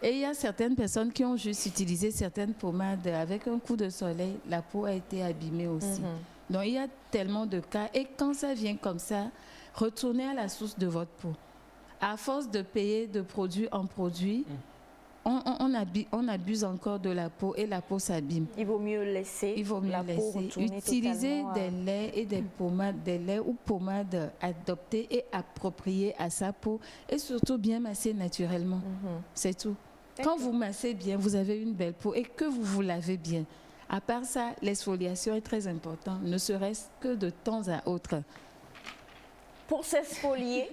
Et il y a certaines personnes qui ont juste utilisé certaines pommades avec un coup de soleil, la peau a été abîmée aussi. Donc il y a tellement de cas. Et quand ça vient comme ça, retournez à la source de votre peau. À force de payer de produit en produit, on abuse encore de la peau et la peau s'abîme. Il vaut mieux laisser la peau retourner. Utiliser des laits et des pommades, des laits ou pommades adoptés et appropriés à sa peau et surtout bien masser naturellement. C'est tout. Quand vous massez bien, vous avez une belle peau et que vous vous lavez bien. À part ça, l'exfoliation est très importante, ne serait-ce que de temps à autre. Pour s'exfolier,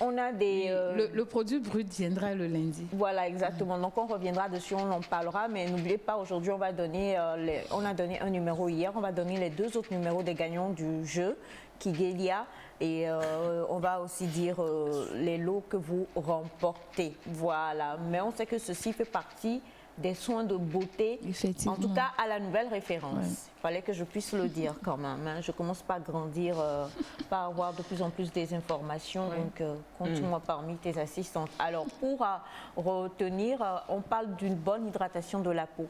on a des... Le produit brut viendra le lundi. Voilà, exactement. Donc, on reviendra dessus, on en parlera. Mais n'oubliez pas, aujourd'hui, on va donner... on a donné un numéro hier. On va donner les deux autres numéros des gagnants du jeu, Kigelia. Et on va aussi dire les lots que vous remportez. Voilà. Mais on sait que ceci fait partie des soins de beauté, en tout cas à la nouvelle référence. Il fallait que je puisse le dire quand même. Hein. Je commence pas à grandir, pas à avoir de plus en plus des informations. Donc, compte-moi parmi tes assistantes. Alors, pour retenir, on parle d'une bonne hydratation de la peau.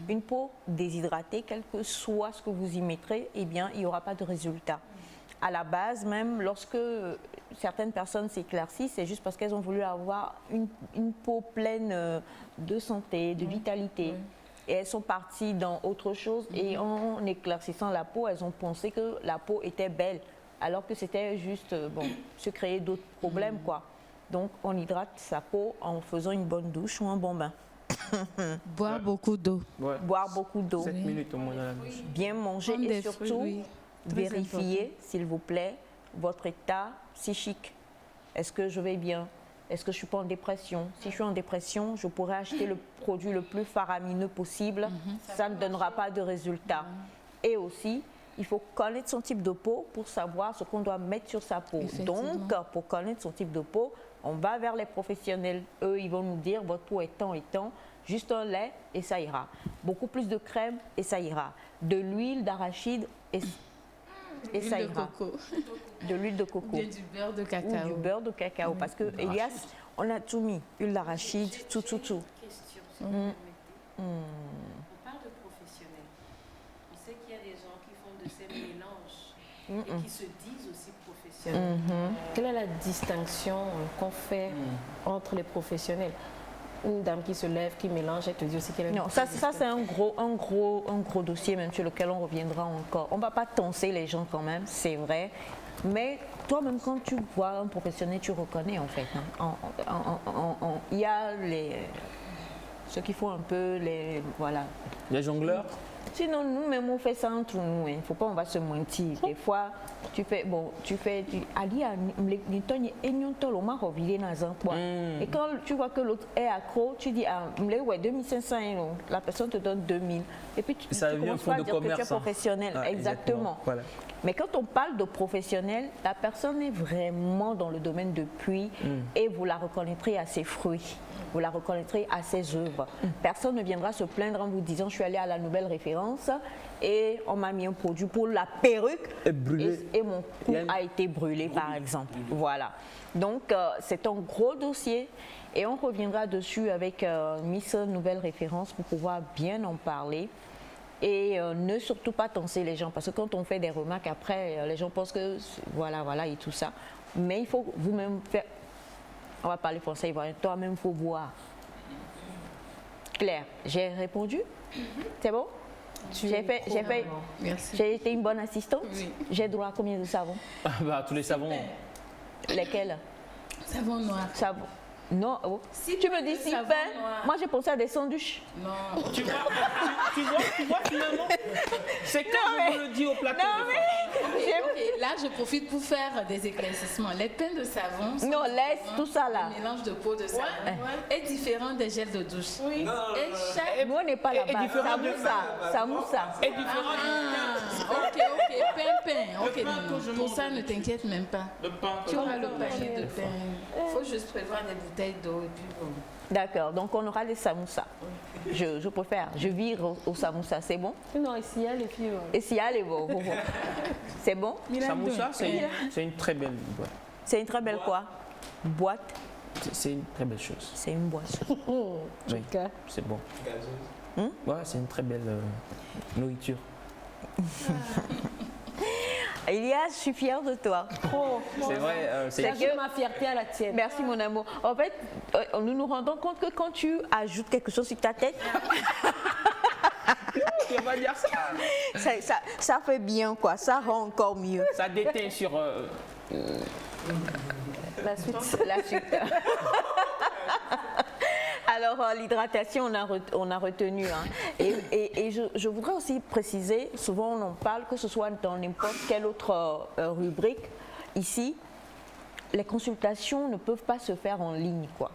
Une peau déshydratée, quel que soit ce que vous y mettrez, eh bien, il n'y aura pas de résultat. À la base, même lorsque certaines personnes s'éclaircissent, c'est juste parce qu'elles ont voulu avoir une peau pleine de santé, de vitalité. Et elles sont parties dans autre chose et en éclaircissant la peau, elles ont pensé que la peau était belle, alors que c'était juste se créer d'autres problèmes, quoi. Donc, on hydrate sa peau en faisant une bonne douche ou un bon bain. Boire beaucoup d'eau. Boire beaucoup d'eau. 7 minutes au moins dans la douche. Bien manger et surtout... Vérifiez, s'il vous plaît, votre état psychique. Est-ce que je vais bien? est-ce que je ne suis pas en dépression? Si je suis en dépression, je pourrais acheter le produit le plus faramineux possible. Ça ne donnera pas de résultat. Et aussi, il faut connaître son type de peau pour savoir ce qu'on doit mettre sur sa peau. Donc, pour connaître son type de peau, on va vers les professionnels. Eux, ils vont nous dire votre peau est tant et tant. Juste un lait et ça ira. Beaucoup plus de crème et ça ira. De l'huile d'arachide et ça ira. De l'huile de coco. Ou du beurre de cacao. Ou du beurre de cacao. Parce que Elias, on a tout mis. Huile d'arachide, tout. Question, si vous me permettez. On parle de professionnels. On sait qu'il y a des gens qui font de ces mélanges et qui se disent aussi professionnels. Quelle est la distinction qu'on fait entre les professionnels? Une dame qui se lève, qui mélange, elle te dit aussi qu'elle est... Non, ça c'est un gros dossier même sur lequel on reviendra encore. On ne va pas tenser les gens quand même, c'est vrai. Mais toi-même, quand tu vois un professionnel, tu reconnais en fait. Il y a ceux qui font un peu les... Voilà. Les jongleurs. Sinon, nous-mêmes, on fait ça entre nous. Il ne faut pas, on va se mentir. Des fois, tu fais... Ali a et quand tu vois que l'autre est accro, tu dis, 2500 €. La personne te donne 2000. Et puis, tu commences pas à dire que tu es professionnel. Exactement. Voilà. Mais quand on parle de professionnel, la personne est vraiment dans le domaine depuis et vous la reconnaîtrez à ses fruits. Vous la reconnaîtrez à ses œuvres. Personne ne viendra se plaindre en vous disant je suis allé à la nouvelle référence et on m'a mis un produit pour la perruque et mon cou a été brûlé par exemple. Voilà. Donc c'est un gros dossier et on reviendra dessus avec Miss Nouvelle Référence pour pouvoir bien en parler. Et ne surtout pas tenser les gens parce que quand on fait des remarques après, les gens pensent que voilà et tout ça. Mais il faut vous-même faire... On va parler français ivoirien. Toi-même, il faut voir. Claire, j'ai répondu? C'est bon? J'ai été une bonne assistante? Oui. J'ai droit à combien de savons? Tous les savons. Lesquels? Savon noir. Savon. Non, si tu me dis si fin, moi j'ai pensé à des sandwichs. Non. Tu vois finalement, c'est quand je le dis au plateau. Non, mais là je profite pour faire des éclaircissements. Les pains de savon, tout ça là. Le mélange de peau de savon est différent des gels de douche. Oui. Et chaque mot n'est pas là-bas. Ça moussa. Est différent. Pain. Ok, non. Pour ça ne t'inquiète même pas. Le pain. Tu auras le panier de pain. Il faut juste prévoir des bouteilles d'eau et puis bon. D'accord, donc on aura les samoussas. Je préfère, je vire au samoussa, c'est bon? Non, ici, il y a les filles. Et s'il y a les bon. C'est bon? Samoussa, c'est une très belle boîte. C'est une très belle quoi? Boîte? C'est une très belle chose. C'est une boîte. Oui, c'est bon. Ouais, c'est une très belle nourriture. Elias, je suis fière de toi. C'est vrai. C'est ma fierté à la tienne. Merci mon amour. En fait, nous nous rendons compte que quand tu ajoutes quelque chose sur ta tête, on va dire ça fait bien quoi. Ça rend encore mieux. Ça déteint sur la suite. Alors, l'hydratation, on a retenu. Hein. Et je voudrais aussi préciser, souvent on en parle, que ce soit dans n'importe quelle autre rubrique, ici, les consultations ne peuvent pas se faire en ligne, quoi.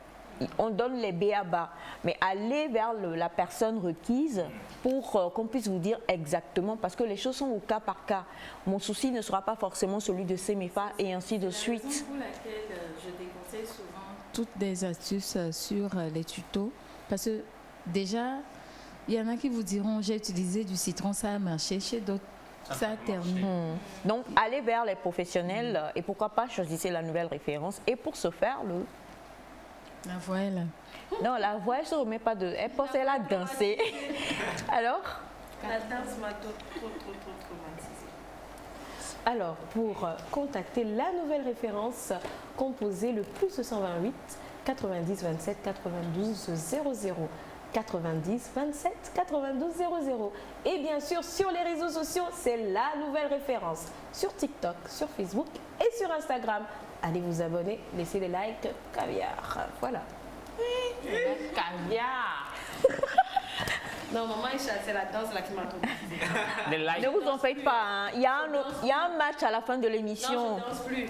On donne les b.a.-ba, mais allez vers la personne requise pour qu'on puisse vous dire exactement, parce que les choses sont au cas par cas. Mon souci ne sera pas forcément celui de CEMEFA et ainsi de suite. C'est pour laquelle je déconseille souvent toutes des astuces sur les tutos, parce que déjà, il y en a qui vous diront j'ai utilisé du citron, ça a marché, chez d'autres, ça a terminé. Donc, allez vers les professionnels et pourquoi pas choisissez la nouvelle référence. Et pour ce faire, la voile. Non, la voile, elle ne se remet pas de... Elle pense qu'elle a dansé. Alors? La danse m'a trop traumatisée. Alors, pour contacter la nouvelle référence, composez le +228 90 27 92 00. 90 27 92 00. Et bien sûr, sur les réseaux sociaux, c'est la nouvelle référence. Sur TikTok, sur Facebook et sur Instagram. Allez vous abonner, laissez les likes, caviar. Voilà. Caviar. Non, maman, c'est la danse là qui m'a traumatisée. Ne vous en faites pas. Hein. Il y a un match à la fin de l'émission. Non, je danse plus.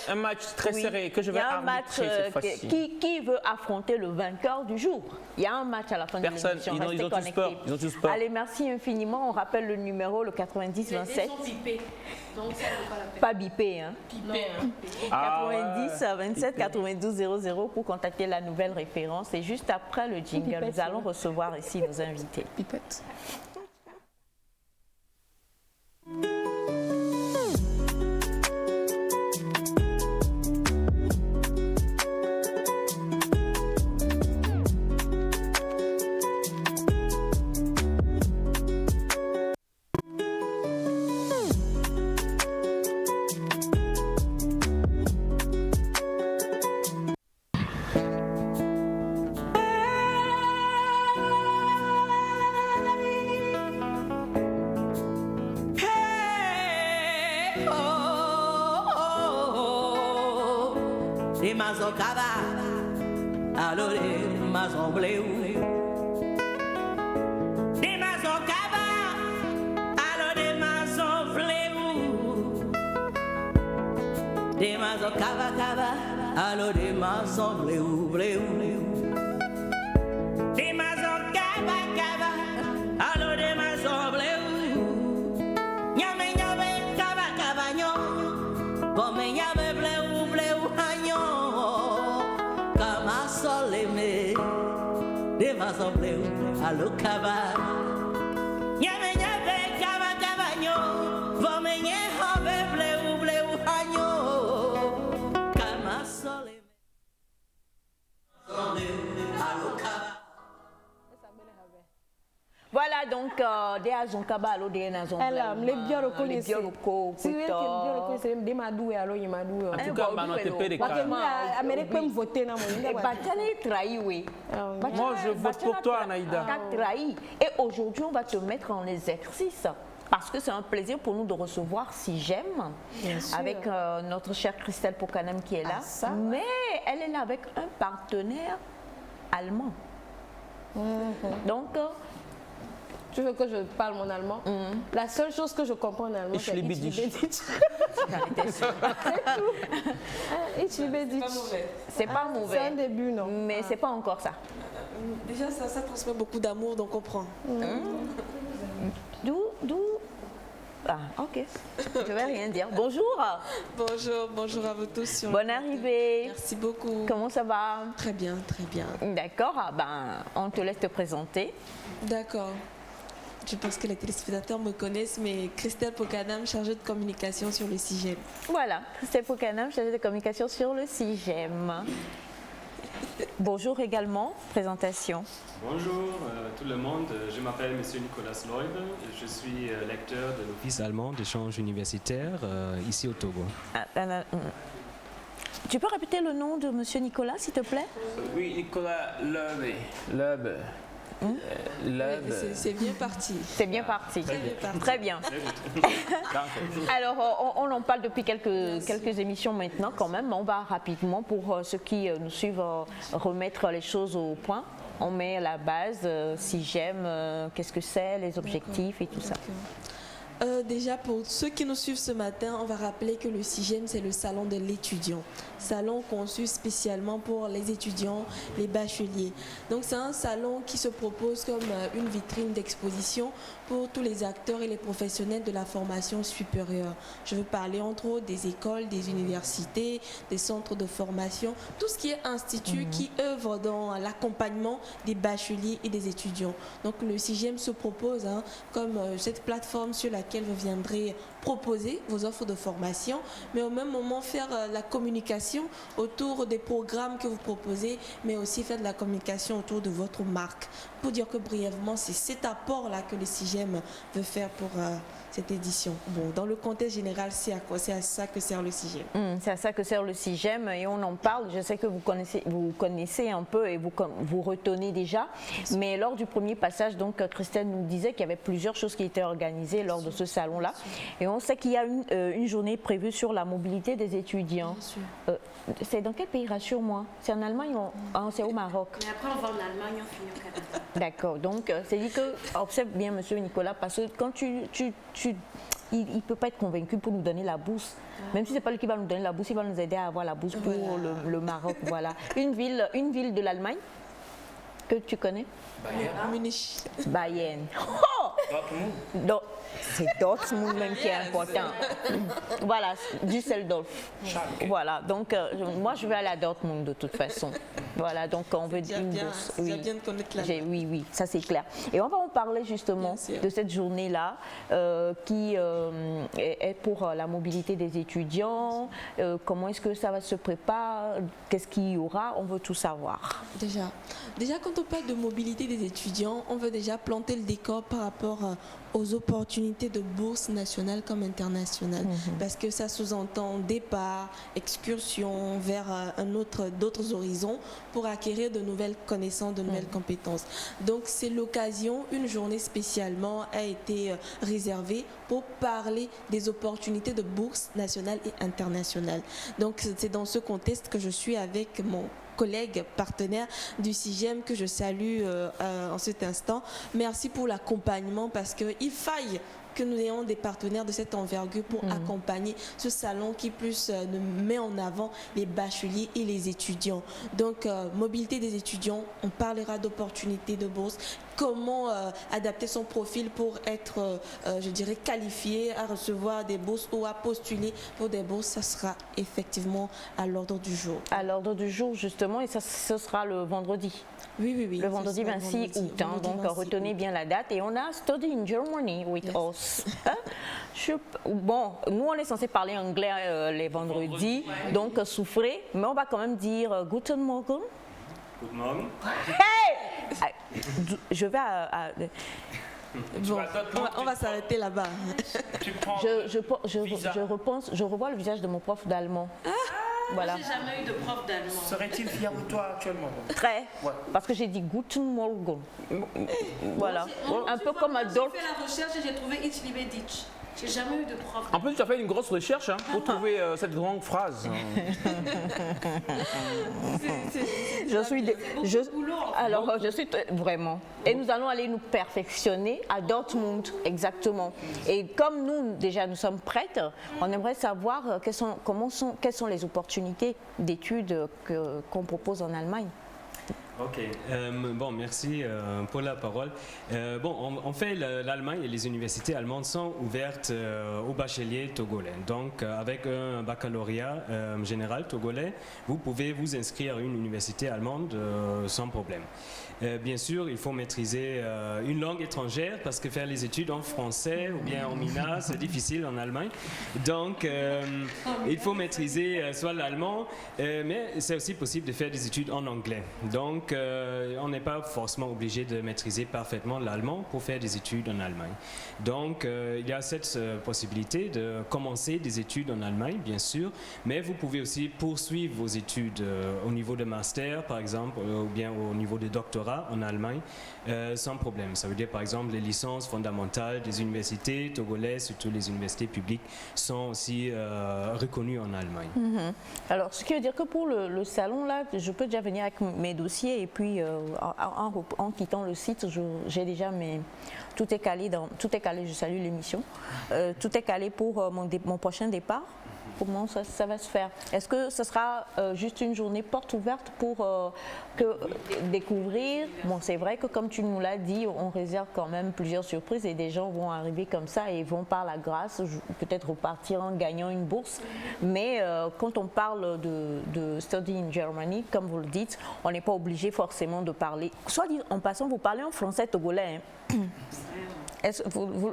Un match très serré que je vais arbitrer cette fois-ci. Qui veut affronter le vainqueur du jour? Il y a un match à la fin de l'émission. Ils ont tous peur. Ils ont tous peur. Allez, merci infiniment. On rappelle le numéro, le 90 27. Les dés sont bipés. Donc ça ne vaut pas la peine. Pas bipé, hein? Bipé, hein. 90 27 92 00 pour contacter la nouvelle référence. Et juste après le jingle, nous allons recevoir ici nos invités. Pipette. De mazocaba, allo de mazombleu. De mazocaba, allo de mazombleu. De mazocaba, caba, allo de mazombleu, bleu. De mazocaba, caba, allo de mazombleu. Nyame nyame, caba, cabaño, come nyame bleu, bleu. De mazombleu, allo caba. Nyame nyame, caba, cabaño, vome nyehobe bleu, bleu, hanyo. Kama soleme. Allo caba. Voilà donc des azonkaba allo des nazon. Les bioroconnais. Les biorocos. Si vous êtes bioroconnais, c'est des madou et allo yemadou. En tout cas, maintenant tu peux déclarer. Amérique peut me voter dans mon. Bachane trahi, oui. Moi, je vote pour toi, Anaïda. Trahi. Et aujourd'hui, on va te mettre en exercice. Parce que c'est un plaisir pour nous de recevoir Si J'aime avec notre chère Christelle Pokanem qui est là. Mais elle est là avec un partenaire allemand. Donc, tu veux que je parle mon allemand? La seule chose que je comprends en allemand, c'est Itchibeditch. C'est pas mauvais. C'est un début, non? Mais c'est pas encore ça. Déjà, ça transmet beaucoup d'amour, donc on prend. D'où Ah, ok. Je vais rien dire. Bonjour. Bonjour à vous tous. Bonne arrivée. Merci beaucoup. Comment ça va? Très bien, très bien. D'accord. On te laisse te présenter. D'accord. Je pense que les téléspectateurs me connaissent, mais Christelle Pokanem, chargée de communication sur le Si J'aime. Voilà, Christelle Pokanem, chargée de communication sur le Si J'aime. Bonjour également, présentation. Bonjour tout le monde, je m'appelle M. Nicolas Leube, je suis lecteur de l'Office allemand d'échange universitaire ici au Togo. Tu peux répéter le nom de M. Nicolas, s'il te plaît? Oui, Nicolas Leube. C'est bien parti. C'est bien parti. Très bien. Alors, on en parle depuis quelques émissions maintenant quand même. On va rapidement, pour ceux qui nous suivent, remettre les choses au point. On met la base, Si J'aime, qu'est-ce que c'est, les objectifs et tout ça. Déjà, pour ceux qui nous suivent ce matin, on va rappeler que le Si J'aime, c'est le salon de l'étudiant. Salon conçu spécialement pour les étudiants, les bacheliers. Donc c'est un salon qui se propose comme une vitrine d'exposition pour tous les acteurs et les professionnels de la formation supérieure. Je veux parler entre autres des écoles, des universités, des centres de formation, tout ce qui est institut qui œuvre dans l'accompagnement des bacheliers et des étudiants. Donc le Si J'aime se propose comme cette plateforme sur laquelle vous viendrez proposer vos offres de formation, mais au même moment faire la communication autour des programmes que vous proposez, mais aussi faire de la communication autour de votre marque. Pour dire que brièvement, c'est cet apport-là que le Si J'aime veut faire pour cette édition. Bon, dans le contexte général, c'est à ça que sert le Si J'aime. C'est à ça que sert le Si J'aime et on en parle. Je sais que vous connaissez un peu et vous retenez déjà. Mais lors du premier passage, donc Christelle nous disait qu'il y avait plusieurs choses qui étaient organisées lors de ce salon-là. Et on sait qu'il y a une journée prévue sur la mobilité des étudiants. C'est dans quel pays, rassure-moi? C'est en Allemagne ou c'est au Maroc? Mais après, on va en Allemagne, on finit au Canada. D'accord, donc c'est dit que, observe bien monsieur Nicolas, parce que quand il ne peut pas être convaincu pour nous donner la bourse. Même si ce n'est pas lui qui va nous donner la bourse, il va nous aider à avoir la bourse pour le Maroc. Voilà. Une ville de l'Allemagne que tu connais? Munich. Bayern. Oh! Donc, c'est Dortmund même qui est important. Voilà, Düsseldorf. Voilà, donc moi je vais aller à Dortmund de toute façon. Voilà, donc on veut dire une bourse. Oui. Bien de connaître Oui, ça c'est clair. Et on va en parler justement de cette journée-là qui est pour la mobilité des étudiants. Comment est-ce que ça va se préparer? Qu'est-ce qu'il y aura? On veut tout savoir. Déjà, quand on parle de mobilité des étudiants, on veut déjà planter le décor par rapport aux opportunités de bourse nationale comme internationale. Parce que ça sous-entend départ, excursion vers d'autres horizons pour acquérir de nouvelles connaissances, de nouvelles compétences. Donc c'est l'occasion, une journée spécialement a été réservée pour parler des opportunités de bourse nationale et internationale. Donc c'est dans ce contexte que je suis avec mon collègue partenaire du CIGEM que je salue en cet instant. Merci pour l'accompagnement parce qu'il faille que nous ayons des partenaires de cette envergure pour accompagner ce salon qui plus met en avant les bacheliers et les étudiants. Donc, mobilité des étudiants, on parlera d'opportunités de bourse, comment adapter son profil pour être, je dirais, qualifié à recevoir des bourses ou à postuler pour des bourses. Ça sera effectivement à l'ordre du jour. À l'ordre du jour, justement, et ça, ce sera le vendredi. Oui. Le vendredi 26 août, donc retenez bien la date. Et on a Study in Germany with us. Bon, nous on est censé parler anglais les vendredis, donc souffrez, mais on va quand même dire Guten Morgen. Good morning. Hey! Je vais Bon, on va s'arrêter là-bas. Je revois le visage de mon prof d'allemand. Voilà. J'ai jamais eu de prof d'allemand. Serait-il fier de toi actuellement? Très. Ouais. Parce que j'ai dit Guten Morgen. Voilà. Un peu comme Adolphe. J'ai fait la recherche et j'ai trouvé Ich liebe dich. J'ai jamais eu de prof. En plus, tu as fait une grosse recherche pour trouver cette grande phrase. Je suis vraiment. Et nous allons aller nous perfectionner à Dortmund, exactement. Et comme nous, déjà, nous sommes prêtes, on aimerait savoir quelles sont les opportunités d'études qu'on propose en Allemagne. Ok, bon, merci pour la parole. En fait, l'Allemagne et les universités allemandes sont ouvertes aux bacheliers togolais. Donc, avec un baccalauréat général togolais, vous pouvez vous inscrire à une université allemande sans problème. Bien sûr, il faut maîtriser une langue étrangère parce que faire les études en français ou bien en mina, c'est difficile en Allemagne. Donc, il faut maîtriser soit l'allemand, mais c'est aussi possible de faire des études en anglais. Donc, on n'est pas forcément obligé de maîtriser parfaitement l'allemand pour faire des études en Allemagne. Donc, il y a cette possibilité de commencer des études en Allemagne, bien sûr, mais vous pouvez aussi poursuivre vos études au niveau de master, par exemple, ou bien au niveau de doctorat en Allemagne, sans problème. Ça veut dire, par exemple, les licences fondamentales des universités togolaises, surtout les universités publiques, sont aussi reconnues en Allemagne. Alors, ce qui veut dire que pour le salon, là, je peux déjà venir avec mes dossiers et puis en quittant le site, j'ai déjà tout est calé, je salue l'émission, tout est calé pour mon prochain départ. Comment ça va se faire? Est-ce que ce sera juste une journée porte ouverte pour découvrir? Bon, c'est vrai que comme tu nous l'as dit, on réserve quand même plusieurs surprises et des gens vont arriver comme ça et vont par la grâce peut-être repartir en gagnant une bourse. Mais quand on parle de Study in Germany, comme vous le dites, on n'est pas obligé forcément de parler. Soit dit en passant, vous parlez en français togolais. Hein?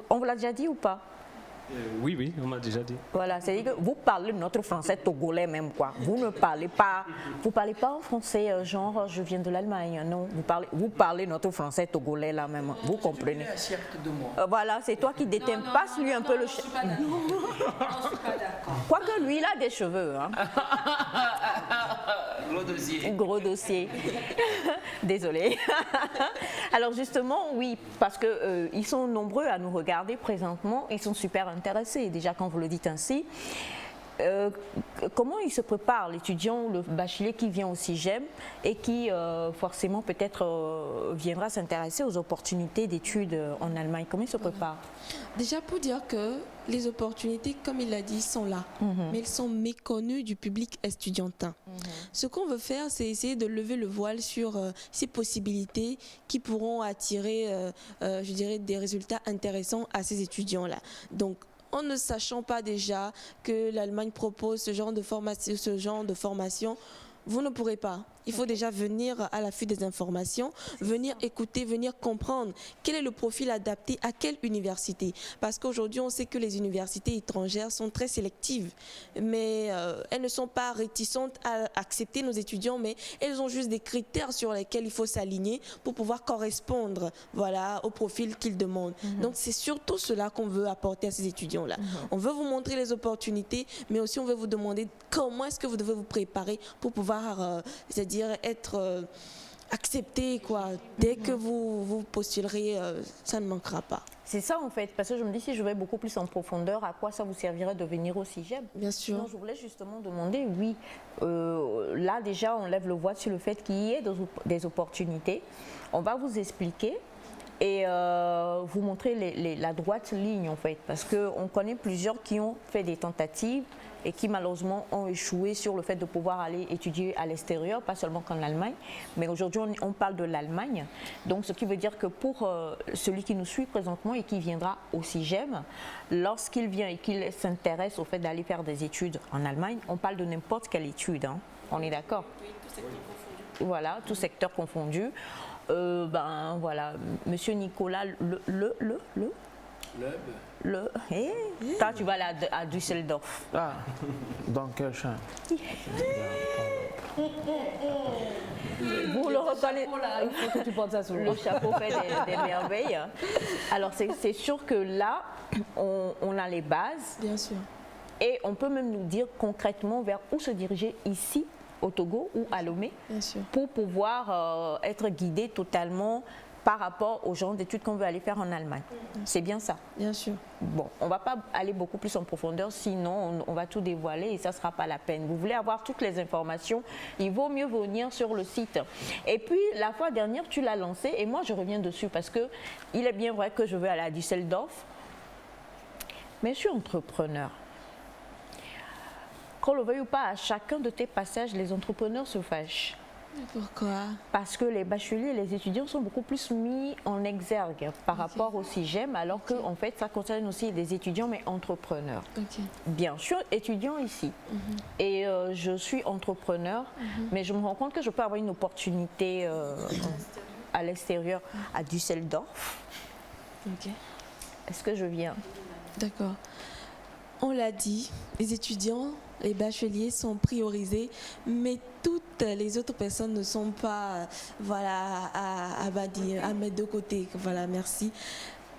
On vous l'a déjà dit ou pas? Oui, on m'a déjà dit. Voilà, c'est-à-dire que vous parlez notre français togolais même, quoi. Vous ne parlez pas, en français genre je viens de l'Allemagne, non. Vous parlez notre français togolais là même, vous comprenez. Voilà, c'est toi qui détiens. Passe-lui un peu le... Non, je suis pas d'accord. Quoique lui, il a des cheveux, hein. Gros dossier. Gros dossier. Désolée. Alors justement, oui, parce que ils sont nombreux à nous regarder présentement, ils sont super intéressés, déjà quand vous le dites ainsi. Comment il se prépare, l'étudiant, le bachelier qui vient au CIGEM et qui forcément peut-être viendra s'intéresser aux opportunités d'études en Allemagne? Comment il se prépare? Déjà pour dire que les opportunités, comme il l'a dit, sont là, mais elles sont méconnues du public estudiantin. Ce qu'on veut faire, c'est essayer de lever le voile sur ces possibilités qui pourront attirer, je dirais, des résultats intéressants à ces étudiants-là. Donc, en ne sachant pas déjà que l'Allemagne propose ce genre de formation, vous ne pourrez pas. Il faut déjà venir à l'affût des informations, venir écouter, venir comprendre quel est le profil adapté à quelle université. Parce qu'aujourd'hui, on sait que les universités étrangères sont très sélectives, mais elles ne sont pas réticentes à accepter nos étudiants, mais elles ont juste des critères sur lesquels il faut s'aligner pour pouvoir correspondre, voilà, au profil qu'ils demandent. Donc, c'est surtout cela qu'on veut apporter à ces étudiants-là. On veut vous montrer les opportunités, mais aussi on veut vous demander comment est-ce que vous devez vous préparer pour pouvoir, c'est-à-dire être accepté, quoi. Dès que vous postulerez, ça ne manquera pas. C'est ça en fait, parce que je me dis si je vais beaucoup plus en profondeur, à quoi ça vous servirait de venir au CIGEM? Bien sûr. Donc, je voulais justement demander, oui, là déjà on lève le voile sur le fait qu'il y ait des opportunités. On va vous expliquer et vous montrer la droite ligne en fait, parce qu'on connaît plusieurs qui ont fait des tentatives et qui malheureusement ont échoué sur le fait de pouvoir aller étudier à l'extérieur, pas seulement qu'en Allemagne, mais aujourd'hui on parle de l'Allemagne. Donc ce qui veut dire que pour celui qui nous suit présentement et qui viendra au CIGEM, lorsqu'il vient et qu'il s'intéresse au fait d'aller faire des études en Allemagne, on parle de n'importe quelle étude, hein. On est d'accord? Oui, tout secteur confondu. Voilà, tout secteur confondu. Ben voilà, Monsieur Nicolas, toi, tu vas aller à Düsseldorf. Ah, dans quel champ? Vous le reconnaissez. Il faut que tu portes ça sur le chapeau fait des merveilles. Alors, c'est sûr que là, on a les bases. Bien sûr. Et on peut même nous dire concrètement vers où se diriger ici, au Togo ou à Lomé, pour pouvoir être guidé totalement par rapport au genre d'études qu'on veut aller faire en Allemagne. C'est bien ça? Bien sûr. Bon, on ne va pas aller beaucoup plus en profondeur, sinon on va tout dévoiler et ça ne sera pas la peine. Vous voulez avoir toutes les informations, il vaut mieux venir sur le site. Et puis, la fois dernière, tu l'as lancé et moi, je reviens dessus parce qu'il est bien vrai que je veux aller à Düsseldorf, mais je suis entrepreneur. Qu'on le veuille ou pas, à chacun de tes passages, les entrepreneurs se fâchent. Pourquoi? Parce que les bacheliers et les étudiants sont beaucoup plus mis en exergue par rapport au CIGEM, alors que en fait, ça concerne aussi des étudiants, mais entrepreneurs. Bien, je suis étudiant ici et je suis entrepreneur, mais je me rends compte que je peux avoir une opportunité à l'extérieur, à Düsseldorf. Est-ce que je viens? D'accord. On l'a dit, les étudiants, les bacheliers sont priorisés, mais toutes les autres personnes ne sont pas, voilà, à mettre de côté. Voilà, merci.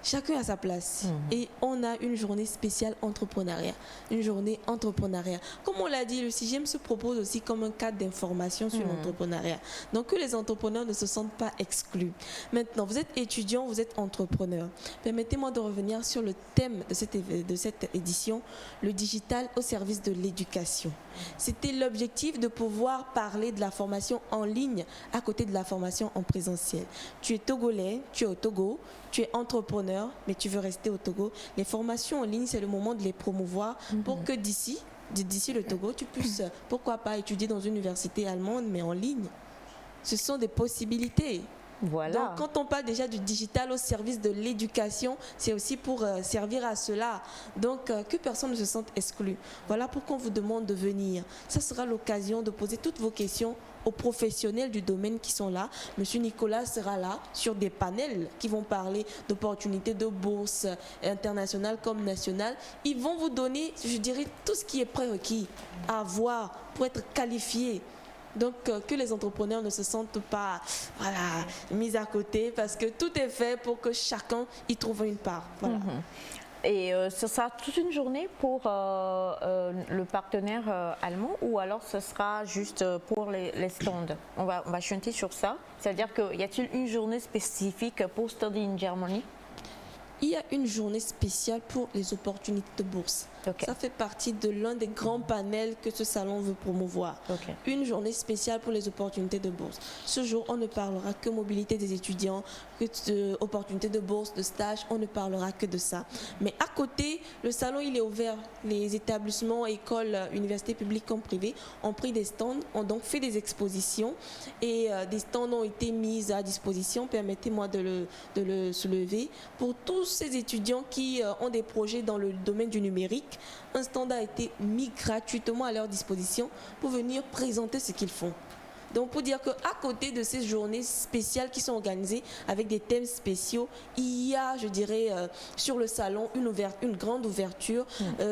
Chacun a sa place. Et on a une journée spéciale entrepreneuriat. Une journée entrepreneuriat. Comme on l'a dit, le CIGEM se propose aussi comme un cadre d'information sur l'entrepreneuriat. Donc que les entrepreneurs ne se sentent pas exclus. Maintenant, vous êtes étudiant, vous êtes entrepreneur. Permettez-moi de revenir sur le thème de cette édition, le digital au service de l'éducation. C'était l'objectif de pouvoir parler de la formation en ligne à côté de la formation en présentiel. Tu es togolais, tu es au Togo, tu es entrepreneur, mais tu veux rester au Togo. Les formations en ligne, c'est le moment de les promouvoir pour que d'ici le Togo, tu puisses, pourquoi pas, étudier dans une université allemande, mais en ligne. Ce sont des possibilités. Voilà. Donc, quand on parle déjà du digital au service de l'éducation, c'est aussi pour servir à cela. Donc, que personne ne se sente exclu. Voilà pourquoi on vous demande de venir. Ça sera l'occasion de poser toutes vos questions aux professionnels du domaine qui sont là. Monsieur Nicolas sera là sur des panels qui vont parler d'opportunités de bourse internationale comme nationale. Ils vont vous donner, je dirais, tout ce qui est prérequis à avoir pour être qualifié. Donc, que les entrepreneurs ne se sentent pas mis à côté parce que tout est fait pour que chacun y trouve une part. Voilà. Et ce sera toute une journée pour le partenaire allemand ou alors ce sera juste pour les stands? On va chanter sur ça. C'est-à-dire qu'il y a-t-il une journée spécifique pour Study in Germany? Il y a une journée spéciale pour les opportunités de bourse. Ça fait partie de l'un des grands panels que ce salon veut promouvoir. Une journée spéciale pour les opportunités de bourse. Ce jour, on ne parlera que mobilité des étudiants, que opportunités de bourse, de stage, on ne parlera que de ça. Mais à côté, le salon, il est ouvert. Les établissements, écoles, universités publiques comme privées ont pris des stands, ont donc fait des expositions et des stands ont été mis à disposition, permettez-moi de le soulever, pour tous ces étudiants qui ont des projets dans le domaine du numérique. Un stand a été mis gratuitement à leur disposition pour venir présenter ce qu'ils font. Donc, pour dire qu'à côté de ces journées spéciales qui sont organisées avec des thèmes spéciaux, il y a, je dirais, sur le salon, une grande ouverture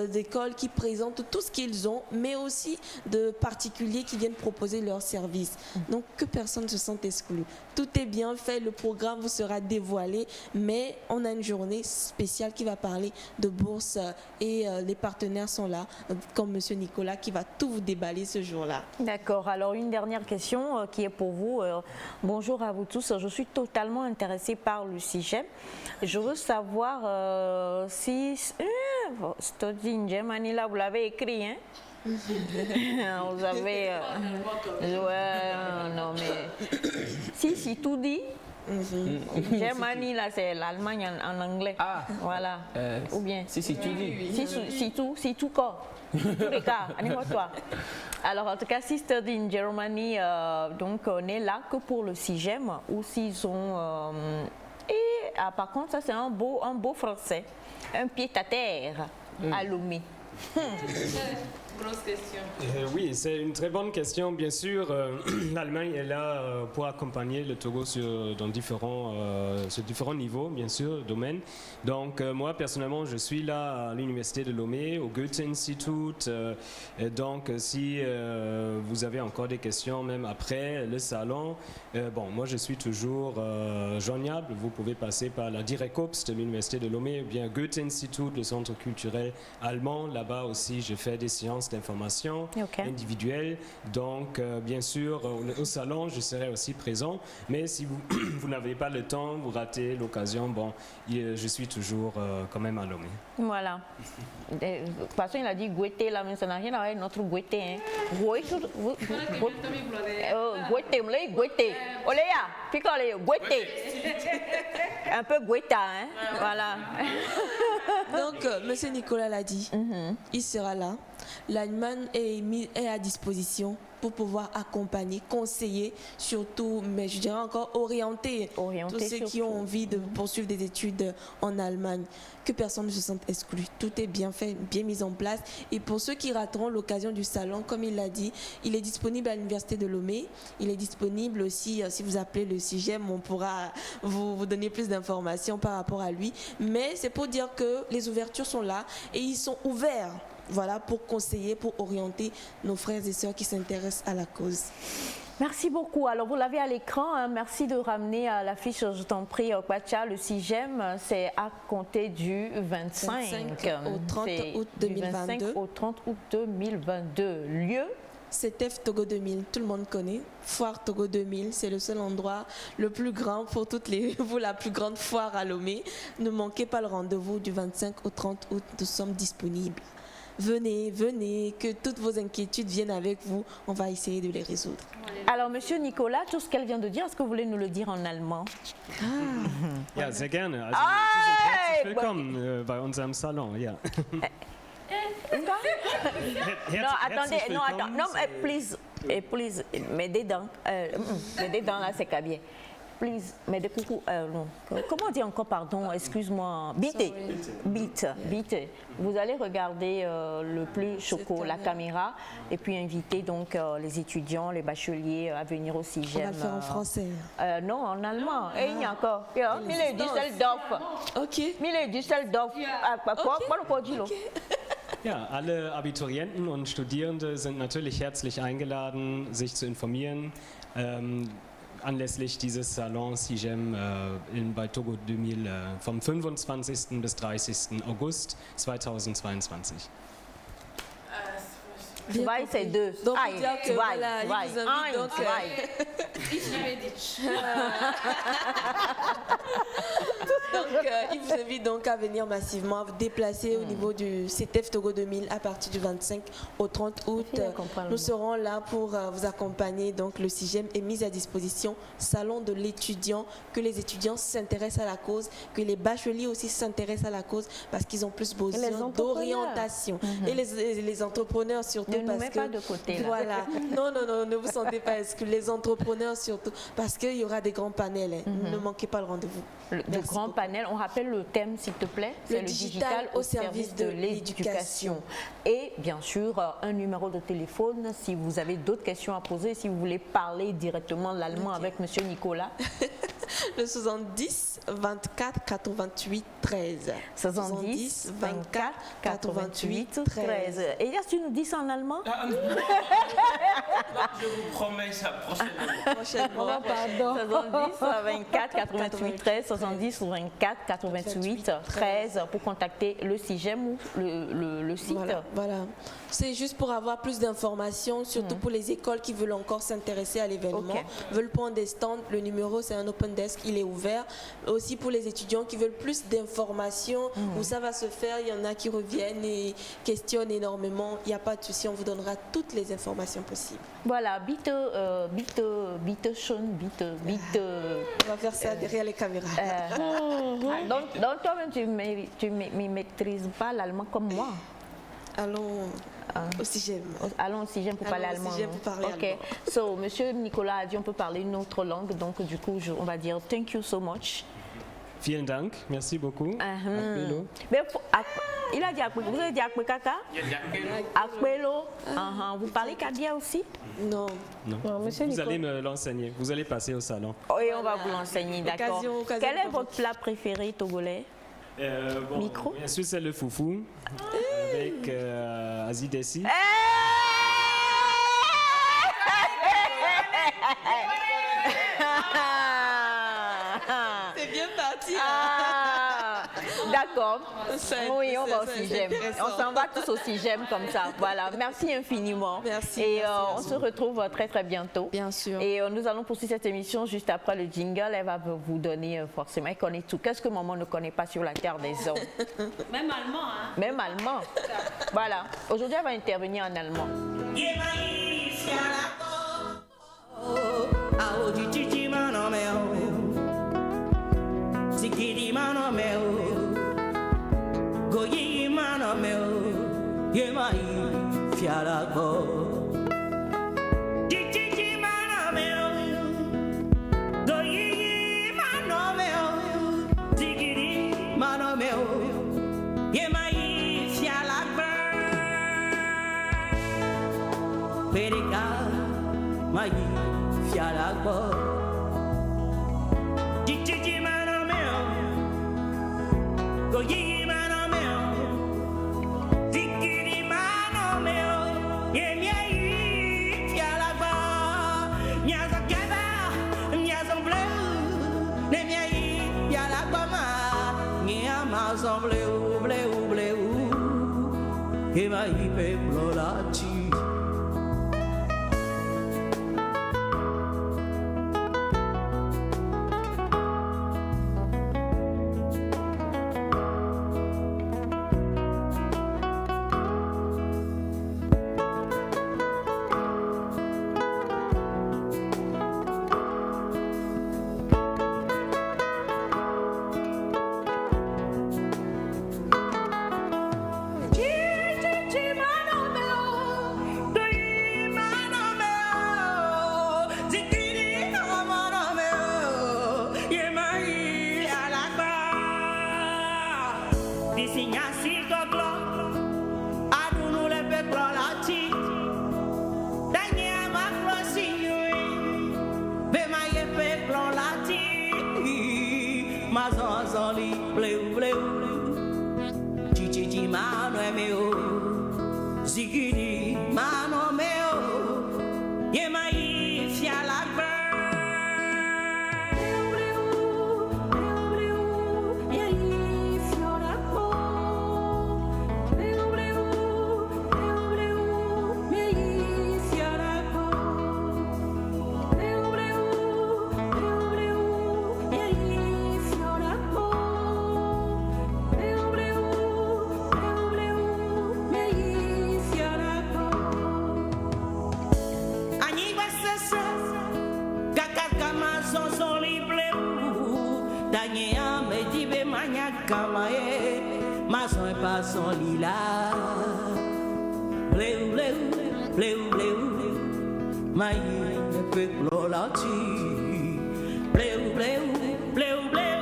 d'écoles qui présentent tout ce qu'ils ont, mais aussi de particuliers qui viennent proposer leurs services. Donc, que personne ne se sente exclu. Tout est bien fait, le programme vous sera dévoilé, mais on a une journée spéciale qui va parler de bourse et les partenaires sont là, comme Monsieur Nicolas qui va tout vous déballer ce jour-là. D'accord. Alors, une dernière question qui est pour vous. Bonjour à vous tous. Je suis totalement intéressée par le CIGEM. Je veux savoir si Study in Germany, là, vous l'avez écrit, hein? Vous avez... non, mais... Si tout dit... Germany, là, c'est l'Allemagne en anglais. Voilà. Ou bien... Si tu dis. Si tout corps. Tous les cas, anime-toi. Alors, en tout cas, si Study in Germany, donc, on est là que pour le CIGEM, ou s'ils ont... par contre, ça, c'est un beau français. Un pied-à-terre à Lomé. Grosse question. Oui, c'est une très bonne question. Bien sûr, l'Allemagne est là pour accompagner le Togo sur différents niveaux, bien sûr, domaines. Donc, moi, personnellement, je suis là à l'Université de Lomé, au Goethe-Institut. Donc, si vous avez encore des questions, même après le salon, moi, je suis toujours joignable. Vous pouvez passer par la Direcops de l'Université de Lomé, ou bien Goethe-Institut, le centre culturel allemand. Là-bas aussi, je fais des séances d'information individuelle. Donc, bien sûr, au salon, je serai aussi présent. Mais si vous n'avez pas le temps, vous ratez l'occasion, je suis toujours quand même à Lomé. Voilà. De toute façon, il a dit Goueté, là, mais ça n'a rien à voir avec notre Goueté. Hein. Goueté. Oléa, picole, Goueté. Un peu Goueta, hein. Voilà. Donc, Monsieur Nicolas l'a dit, il sera là. L'Allemagne est à disposition pour pouvoir accompagner, conseiller, surtout, mais je dirais encore orienter tous ceux qui ont envie de poursuivre des études en Allemagne. Que personne ne se sente exclu. Tout est bien fait, bien mis en place. Et pour ceux qui rateront l'occasion du salon, comme il l'a dit, il est disponible à l'Université de Lomé. Il est disponible aussi, si vous appelez le CIGEM, on pourra vous donner plus d'informations par rapport à lui. Mais c'est pour dire que les ouvertures sont là et ils sont ouverts. Voilà, pour conseiller, pour orienter nos frères et sœurs qui s'intéressent à la cause. Merci beaucoup. Alors, vous l'avez à l'écran. Hein. Merci de ramener à l'affiche, je t'en prie, Kwacha, le CIGEM. C'est à compter du 25 au 30 août 2022. Du 25 au 30 août 2022. Lieu? C'est TEF Togo 2000, tout le monde connaît. Foire Togo 2000, c'est le seul endroit le plus grand pour vous, la plus grande foire à Lomé. Ne manquez pas le rendez-vous du 25 au 30 août, nous sommes disponibles. Venez, que toutes vos inquiétudes viennent avec vous. On va essayer de les résoudre. Alors, Monsieur Nicolas, tout ce qu'elle vient de dire, est-ce que vous voulez nous le dire en allemand? Ja, sehr gerne. Also, Sie sind willkommen bei unserem Salon, ja. Non, attendez, non, please, mets des dents. Mets des dents là, c'est pas bien. please, mais de coucou, non. Comment on dit encore, pardon, excuse-moi, Bité. Bité. Vous allez regarder le plus choco, la caméra, et puis inviter donc les étudiants, les bacheliers à venir au CIGEM. On va le faire en français. Non, en allemand. Et il y a encore. Mille Düsseldorf. Ok. Mille Düsseldorf. Quoi dit là? Ja, alle Abiturienten und Studierende sind natürlich herzlich eingeladen, sich zu informieren anlässlich dieses Salons CIGEM bei Togo 2000 vom 25. bis 30. August 2022. Zwei, c'est deux. Donc, pour dire que voilà, il vous invite donc... il vous invite donc à venir massivement, à vous déplacer au niveau du CTF Togo 2000 à partir du 25 au 30 août. Nous serons là pour vous accompagner. Donc, le CIGEM est mis à disposition, salon de l'étudiant, que les étudiants s'intéressent à la cause, que les bacheliers aussi s'intéressent à la cause parce qu'ils ont plus besoin d'orientation. Et les entrepreneurs surtout. Ne nous mets pas de côté là. Voilà. Non, ne vous sentez pas exclus. Les entrepreneurs surtout, parce qu'il y aura des grands panels. Ne manquez pas le rendez-vous. Le grand panel, on rappelle le thème s'il te plaît. C'est le digital au service de l'éducation. Et bien sûr, un numéro de téléphone si vous avez d'autres questions à poser, si vous voulez parler directement l'allemand avec M. Nicolas. Le 70 24 88 13. 70 24 88 13. Et là, tu nous dis ça en allemand? Je vous promets ça prochainement. Pardon. 70 24 88 13. 70 24 88 13 pour contacter le CIGEM ou le site. Voilà. C'est juste pour avoir plus d'informations, surtout pour les écoles qui veulent encore s'intéresser à l'événement, veulent prendre des stands. Le numéro, c'est un open desk, il est ouvert. Aussi pour les étudiants qui veulent plus d'informations, où ça va se faire, il y en a qui reviennent et questionnent énormément. Il n'y a pas de souci, on vous donnera toutes les informations possibles. Voilà, bitte schon. On va faire ça derrière les caméras. Donc toi-même, tu ne maîtrises pas l'allemand comme moi. Allons au CIGEM. Allons au CIGEM pour parler allemand. Ok. So, Monsieur Nicolas a dit on peut parler une autre langue, donc du coup, on va dire thank you so much. Vielen Dank, merci beaucoup. Mais il a dit vous avez dit Akpekaka? Akpelo. Vous parlez Kadia aussi? Non. Vous allez me l'enseigner, vous allez passer au salon. Oui, on va vous l'enseigner, d'accord. Quel est votre plat préféré togolais? Micro. Bien sûr, c'est le foufou avec Azidessi. C'est bien parti. D'accord. Oui, on va au CIGEM. On s'en va tous au CIGEM comme ça. Voilà. Merci infiniment. Merci. Et on se retrouve très très bientôt. Bien sûr. Et nous allons poursuivre cette émission juste après le jingle. Elle va vous donner forcément. Elle connaît tout. Qu'est-ce que maman ne connaît pas sur la terre des hommes? Même allemand, hein? Même allemand. Voilà. Aujourd'hui, elle va intervenir en allemand. Goyi mano meu, yemai fialago. Titi mano meu, goyi mano meu, tigiri mano meu, yemai fialago. Perika mai fialago. Titi mano meu, goyi e vai per plorarci. Disignasi goglo Adunu lepe klolati Danye maklo sinyui Bema yepe klolati Mazonzoli bleu bleu Chichichi mano é meu Zigiri mano meu Yema ifia lagba Maçon passant lila Bleu, bleu, bleu, bleu Maïe ne peut clolati Bleu, bleu, bleu, bleu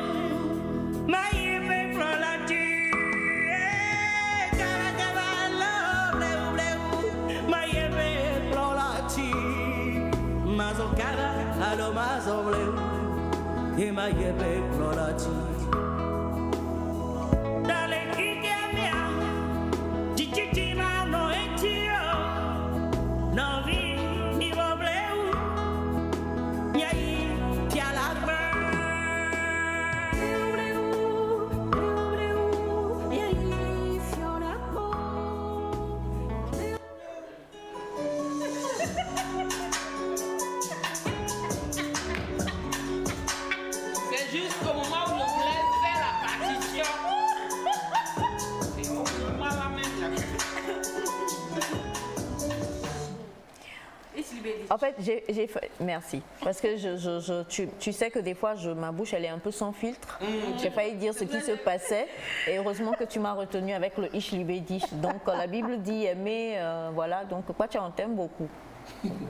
Maïe peut clolati Caravalo, bleu, bleu Maïe peut clolati Maçon cara, allo maçon bleu Et maïe peut clolati En fait, merci. Parce que tu sais que des fois, ma bouche, elle est un peu sans filtre. J'ai failli dire ce qui se passait. Et heureusement que tu m'as retenu avec le ish libédish. Donc, la Bible dit aimer, voilà. Donc, quoi, tu en t'aimes beaucoup.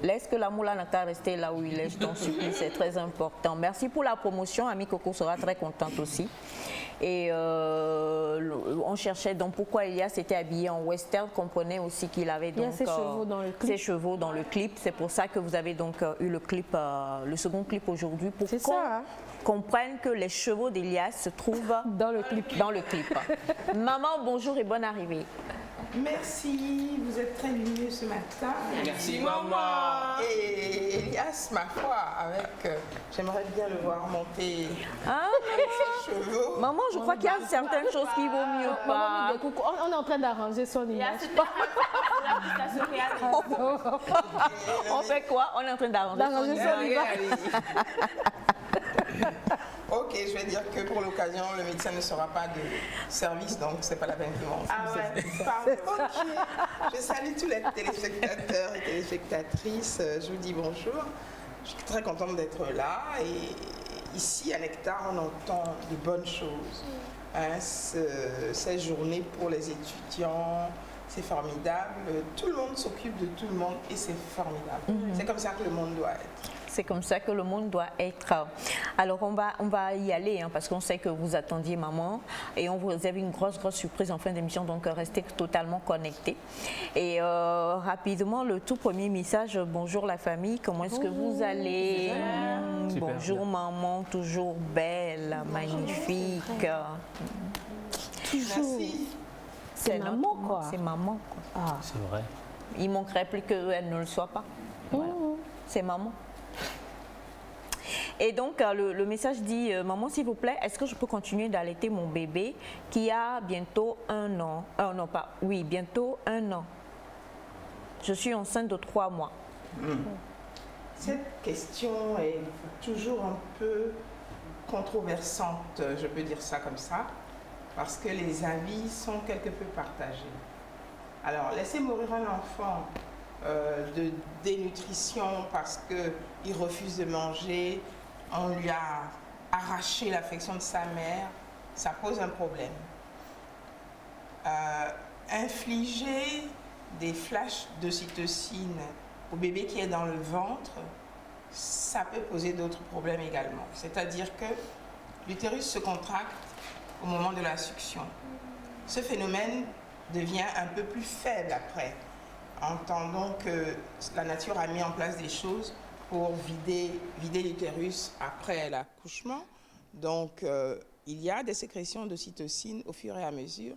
Laisse que la moula n'a qu'à rester là où il est, je t'en supplie, c'est très important. Merci pour la promotion, Ami Coco sera très contente aussi. Et on cherchait donc pourquoi Elias était habillé en western, comprenait aussi qu'il avait donc ses chevaux dans le clip. Ses chevaux dans le clip. C'est pour ça que vous avez donc eu le clip, le second clip aujourd'hui, pour qu'on comprenne que les chevaux d'Elias se trouvent dans le clip. Maman, bonjour et bonne arrivée. Merci, vous êtes très lumineux ce matin. Merci maman. Et Elias, ma foi, avec, j'aimerais bien le voir monter ses chevaux. Maman, je crois qu'il y a certaines choses qui vaut mieux pas. On est en train d'arranger son image. On fait quoi? On est en train d'arranger son image. Ok, je vais dire que pour l'occasion, le médecin ne sera pas de service, donc c'est pas la peine que l'on pardon. Je salue tous les téléspectateurs et téléspectatrices. Je vous dis bonjour. Je suis très contente d'être là. Et ici, à Nectar, on entend de bonnes choses. Ces journées pour les étudiants, c'est formidable. Tout le monde s'occupe de tout le monde et c'est formidable. C'est comme ça que le monde doit être. C'est comme ça que le monde doit être. Alors on va y aller parce qu'on sait que vous attendiez maman et on vous réserve une grosse surprise en fin d'émission, donc restez totalement connectés. Et rapidement, le tout premier message, bonjour la famille, comment est-ce que vous allez? Bonjour maman, toujours belle, magnifique. Toujours. C'est maman quoi. C'est maman quoi. Ah. C'est vrai. Il manquerait plus qu'elle ne le soit pas. Voilà. C'est maman. Et donc, le message dit, maman, s'il vous plaît, est-ce que je peux continuer d'allaiter mon bébé qui a bientôt 1 an? Bientôt 1 an. Je suis enceinte de 3 mois. Cette question est toujours un peu controversante, je peux dire ça comme ça, parce que les avis sont quelque peu partagés. Alors, laisser mourir un enfant de dénutrition parce qu'il refuse de manger, on lui a arraché l'affection de sa mère, ça pose un problème. Infliger des flashs d'ocytocine au bébé qui est dans le ventre, ça peut poser d'autres problèmes également. C'est-à-dire que l'utérus se contracte au moment de la succion. ce phénomène devient un peu plus faible après. Entendons que la nature a mis en place des choses pour vider l'utérus après l'accouchement. Donc, il y a des sécrétions d'ocytocine au fur et à mesure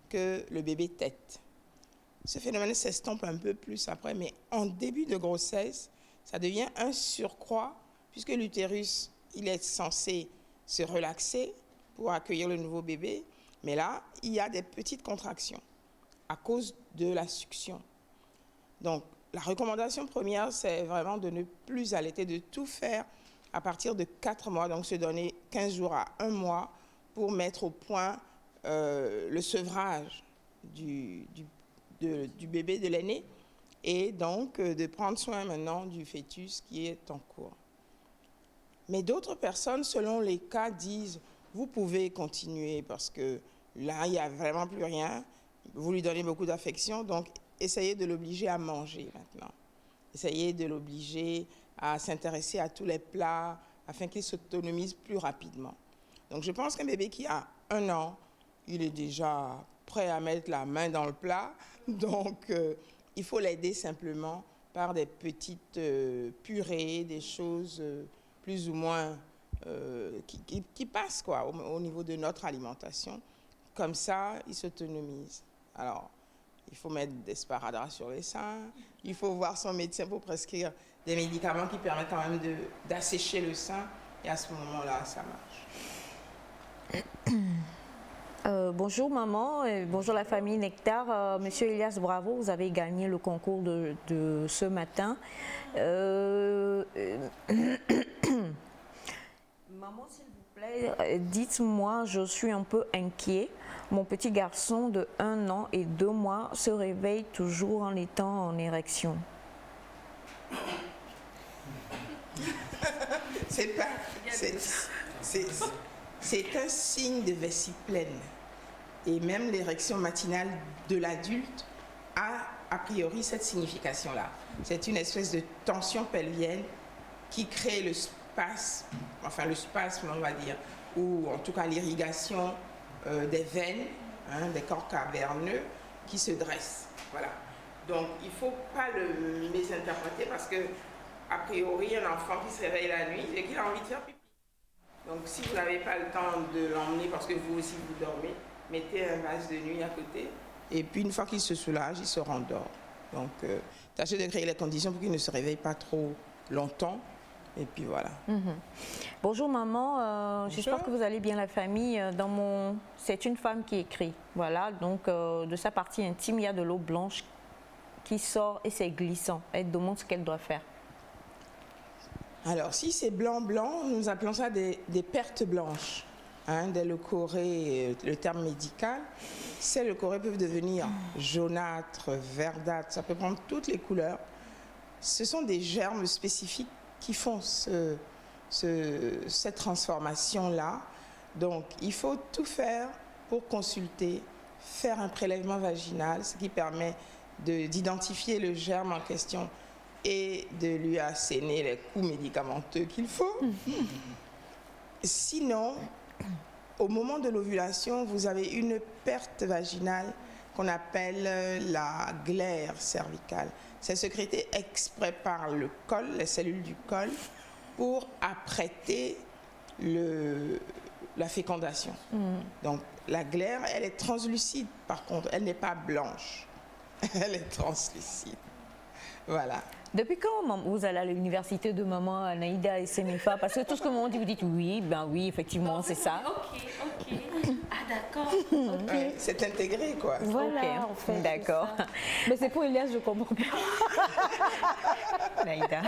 que le bébé tète. Ce phénomène s'estompe un peu plus après, mais en début de grossesse, ça devient un surcroît, puisque l'utérus, il est censé se relaxer pour accueillir le nouveau bébé, mais là, il y a des petites contractions à cause de la succion. Donc, la recommandation première, c'est vraiment de ne plus allaiter, de tout faire à partir de 4 mois, donc se donner 15 jours à 1 mois pour mettre au point le sevrage du bébé, de l'aîné, et donc de prendre soin maintenant du fœtus qui est en cours. Mais d'autres personnes, selon les cas, disent « vous pouvez continuer parce que là, il n'y a vraiment plus rien, vous lui donnez beaucoup d'affection, donc essayez de l'obliger à manger maintenant. Essayez de l'obliger à s'intéresser à tous les plats afin qu'il s'autonomise plus rapidement. » Donc je pense qu'un bébé qui a 1 an, il est déjà prêt à mettre la main dans le plat. Donc il faut l'aider simplement par des petites purées, des choses plus ou moins qui passent quoi, au niveau de notre alimentation. Comme ça, il s'autonomise. Alors, il faut mettre des sparadraps sur les seins. Il faut voir son médecin pour prescrire des médicaments qui permettent quand même d'assécher le sein. Et à ce moment-là, ça marche. Bonjour maman, bonjour la famille Nectar. Monsieur Elias, bravo, vous avez gagné le concours de ce matin. Maman, s'il vous plaît, dites-moi, je suis un peu inquiet. Mon petit garçon de 1 an et 2 mois se réveille toujours en étant en érection. C'est un signe de vessie pleine. Et même l'érection matinale de l'adulte a priori cette signification-là. C'est une espèce de tension pelvienne qui crée le spasme, on va dire, ou en tout cas l'irrigation des veines, des corps caverneux qui se dressent. Voilà. Donc il ne faut pas le mésinterpréter parce que, a priori, un enfant qui se réveille la nuit et qu'il a envie de faire pipi. Donc si vous n'avez pas le temps de l'emmener parce que vous aussi vous dormez, mettez un vase de nuit à côté et puis une fois qu'il se soulage, il se rendort. Donc tâchez de créer les conditions pour qu'il ne se réveille pas trop longtemps et puis voilà. Bonjour maman, j'espère que vous allez bien la famille. C'est une femme qui écrit, voilà, donc de sa partie intime, il y a de l'eau blanche qui sort et c'est glissant. Elle demande ce qu'elle doit faire. Alors, si c'est blanc-blanc, nous appelons ça des pertes blanches. Dès le corée, le terme médical, ces leucorrhées peuvent devenir jaunâtres, verdâtres, ça peut prendre toutes les couleurs. Ce sont des germes spécifiques qui font cette transformation-là. Donc, il faut tout faire pour consulter, faire un prélèvement vaginal, ce qui permet d'identifier le germe en question et de lui asséner les coups médicamenteux qu'il faut. Sinon, au moment de l'ovulation, vous avez une perte vaginale qu'on appelle la glaire cervicale. C'est sécrété exprès par le col, les cellules du col, pour apprêter la fécondation. Donc, la glaire, elle est translucide, par contre, elle n'est pas blanche. Elle est translucide. Voilà. Depuis quand vous allez à l'université de maman Anaïda et Senefa? Parce que tout ce que maman dit, vous dites oui, ben oui, effectivement, c'est ça. Ok. Ah d'accord. Ouais, c'est intégré, quoi. Voilà, en fait. D'accord. Mais c'est pour Elias, je comprends pas. Anaïda.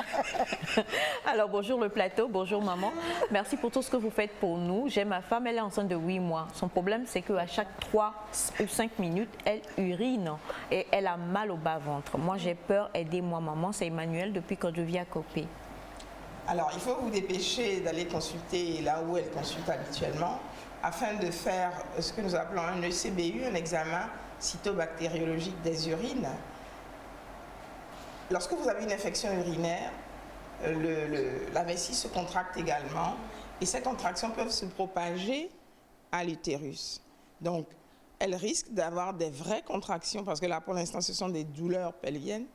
Alors, bonjour le plateau, bonjour maman. Merci pour tout ce que vous faites pour nous. J'ai ma femme, elle est enceinte de 8 mois. Son problème, c'est qu'à chaque 3 ou 5 minutes, elle urine et elle a mal au bas-ventre. Moi, j'ai peur, aidez-moi maman. C'est Emmanuel depuis quand je vis à Copé. Alors, il faut vous dépêcher d'aller consulter là où elle consulte habituellement afin de faire ce que nous appelons un ECBU, un examen cytobactériologique des urines. Lorsque vous avez une infection urinaire, la vessie se contracte également et ces contractions peuvent se propager à l'utérus. Donc, elle risque d'avoir des vraies contractions, parce que là, pour l'instant, ce sont des douleurs pelviennes,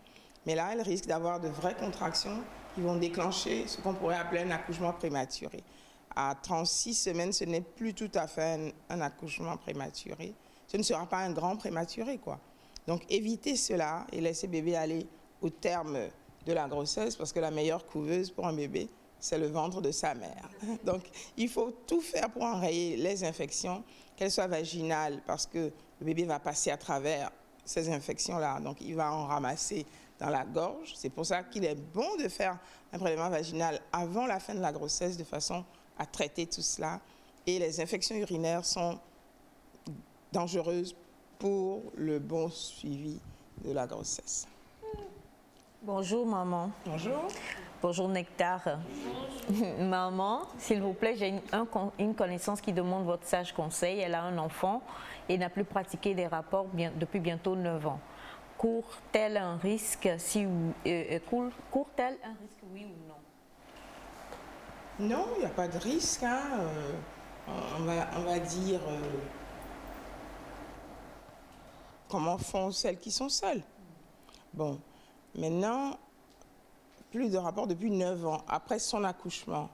mais là, elle risque d'avoir de vraies contractions qui vont déclencher ce qu'on pourrait appeler un accouchement prématuré. À 36 semaines, ce n'est plus tout à fait un accouchement prématuré. Ce ne sera pas un grand prématuré, quoi. Donc, évitez cela et laissez bébé aller au terme de la grossesse, parce que la meilleure couveuse pour un bébé, c'est le ventre de sa mère. Donc, il faut tout faire pour enrayer les infections, qu'elles soient vaginales, parce que le bébé va passer à travers ces infections-là. Donc, il va en ramasser dans la gorge. C'est pour ça qu'il est bon de faire un prélèvement vaginal avant la fin de la grossesse, de façon à traiter tout cela. Et les infections urinaires sont dangereuses pour le bon suivi de la grossesse. Bonjour maman. Bonjour. Bonjour Nectar. Maman, s'il vous plaît, j'ai une connaissance qui demande votre sage conseil. Elle a un enfant et n'a plus pratiqué des rapports depuis bientôt 9 ans. Court-elle un risque court-elle un risque, oui ou non? Non, il n'y a pas de risque. Hein. On va dire comment font celles qui sont seules. Bon, maintenant, plus de rapports depuis 9 ans, après son accouchement.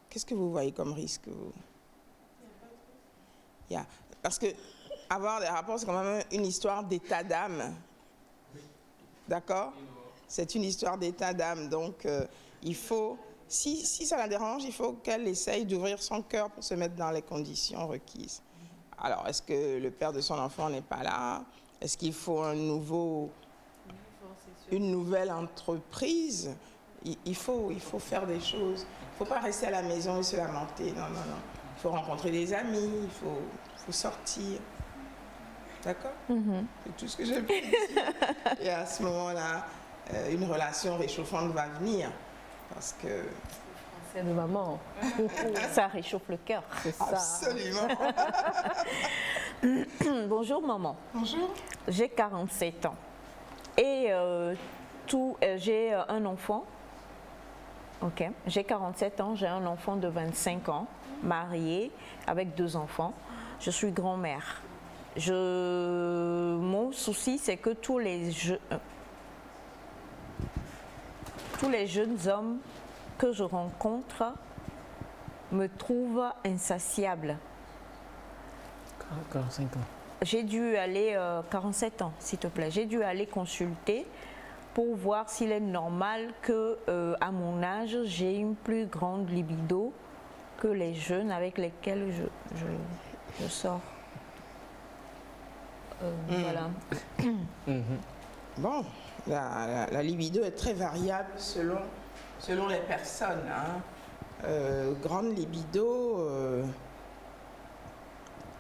Qu'est-ce que vous voyez comme risque, vous? Parce que avoir des rapports, c'est quand même une histoire d'état d'âme. D'accord? C'est une histoire d'état d'âme. Donc, il faut, si ça la dérange, il faut qu'elle essaye d'ouvrir son cœur pour se mettre dans les conditions requises. Alors, est-ce que le père de son enfant n'est pas là? Est-ce qu'il faut une nouvelle entreprise? Il faut faire des choses. Il ne faut pas rester à la maison et se lamenter. Non, non, non. Il faut rencontrer des amis, il faut sortir. D'accord? C'est tout ce que j'ai pu dire. Et à ce moment-là, une relation réchauffante va venir. Parce que... C'est de maman. Ça réchauffe le cœur. C'est ça. Absolument. Bonjour maman. Bonjour. J'ai 47 ans. Et j'ai un enfant. Ok. J'ai 47 ans, j'ai un enfant de 25 ans, marié, avec 2 enfants. Je suis grand-mère. Mon souci, c'est que tous les jeunes hommes que je rencontre me trouvent insatiable. 45 ans. J'ai dû aller, 47 ans s'il te plaît, j'ai dû aller consulter pour voir s'il est normal que à mon âge, j'ai une plus grande libido que les jeunes avec lesquels je sors. Voilà. Bon, la libido est très variable selon les personnes. Hein. Grande libido,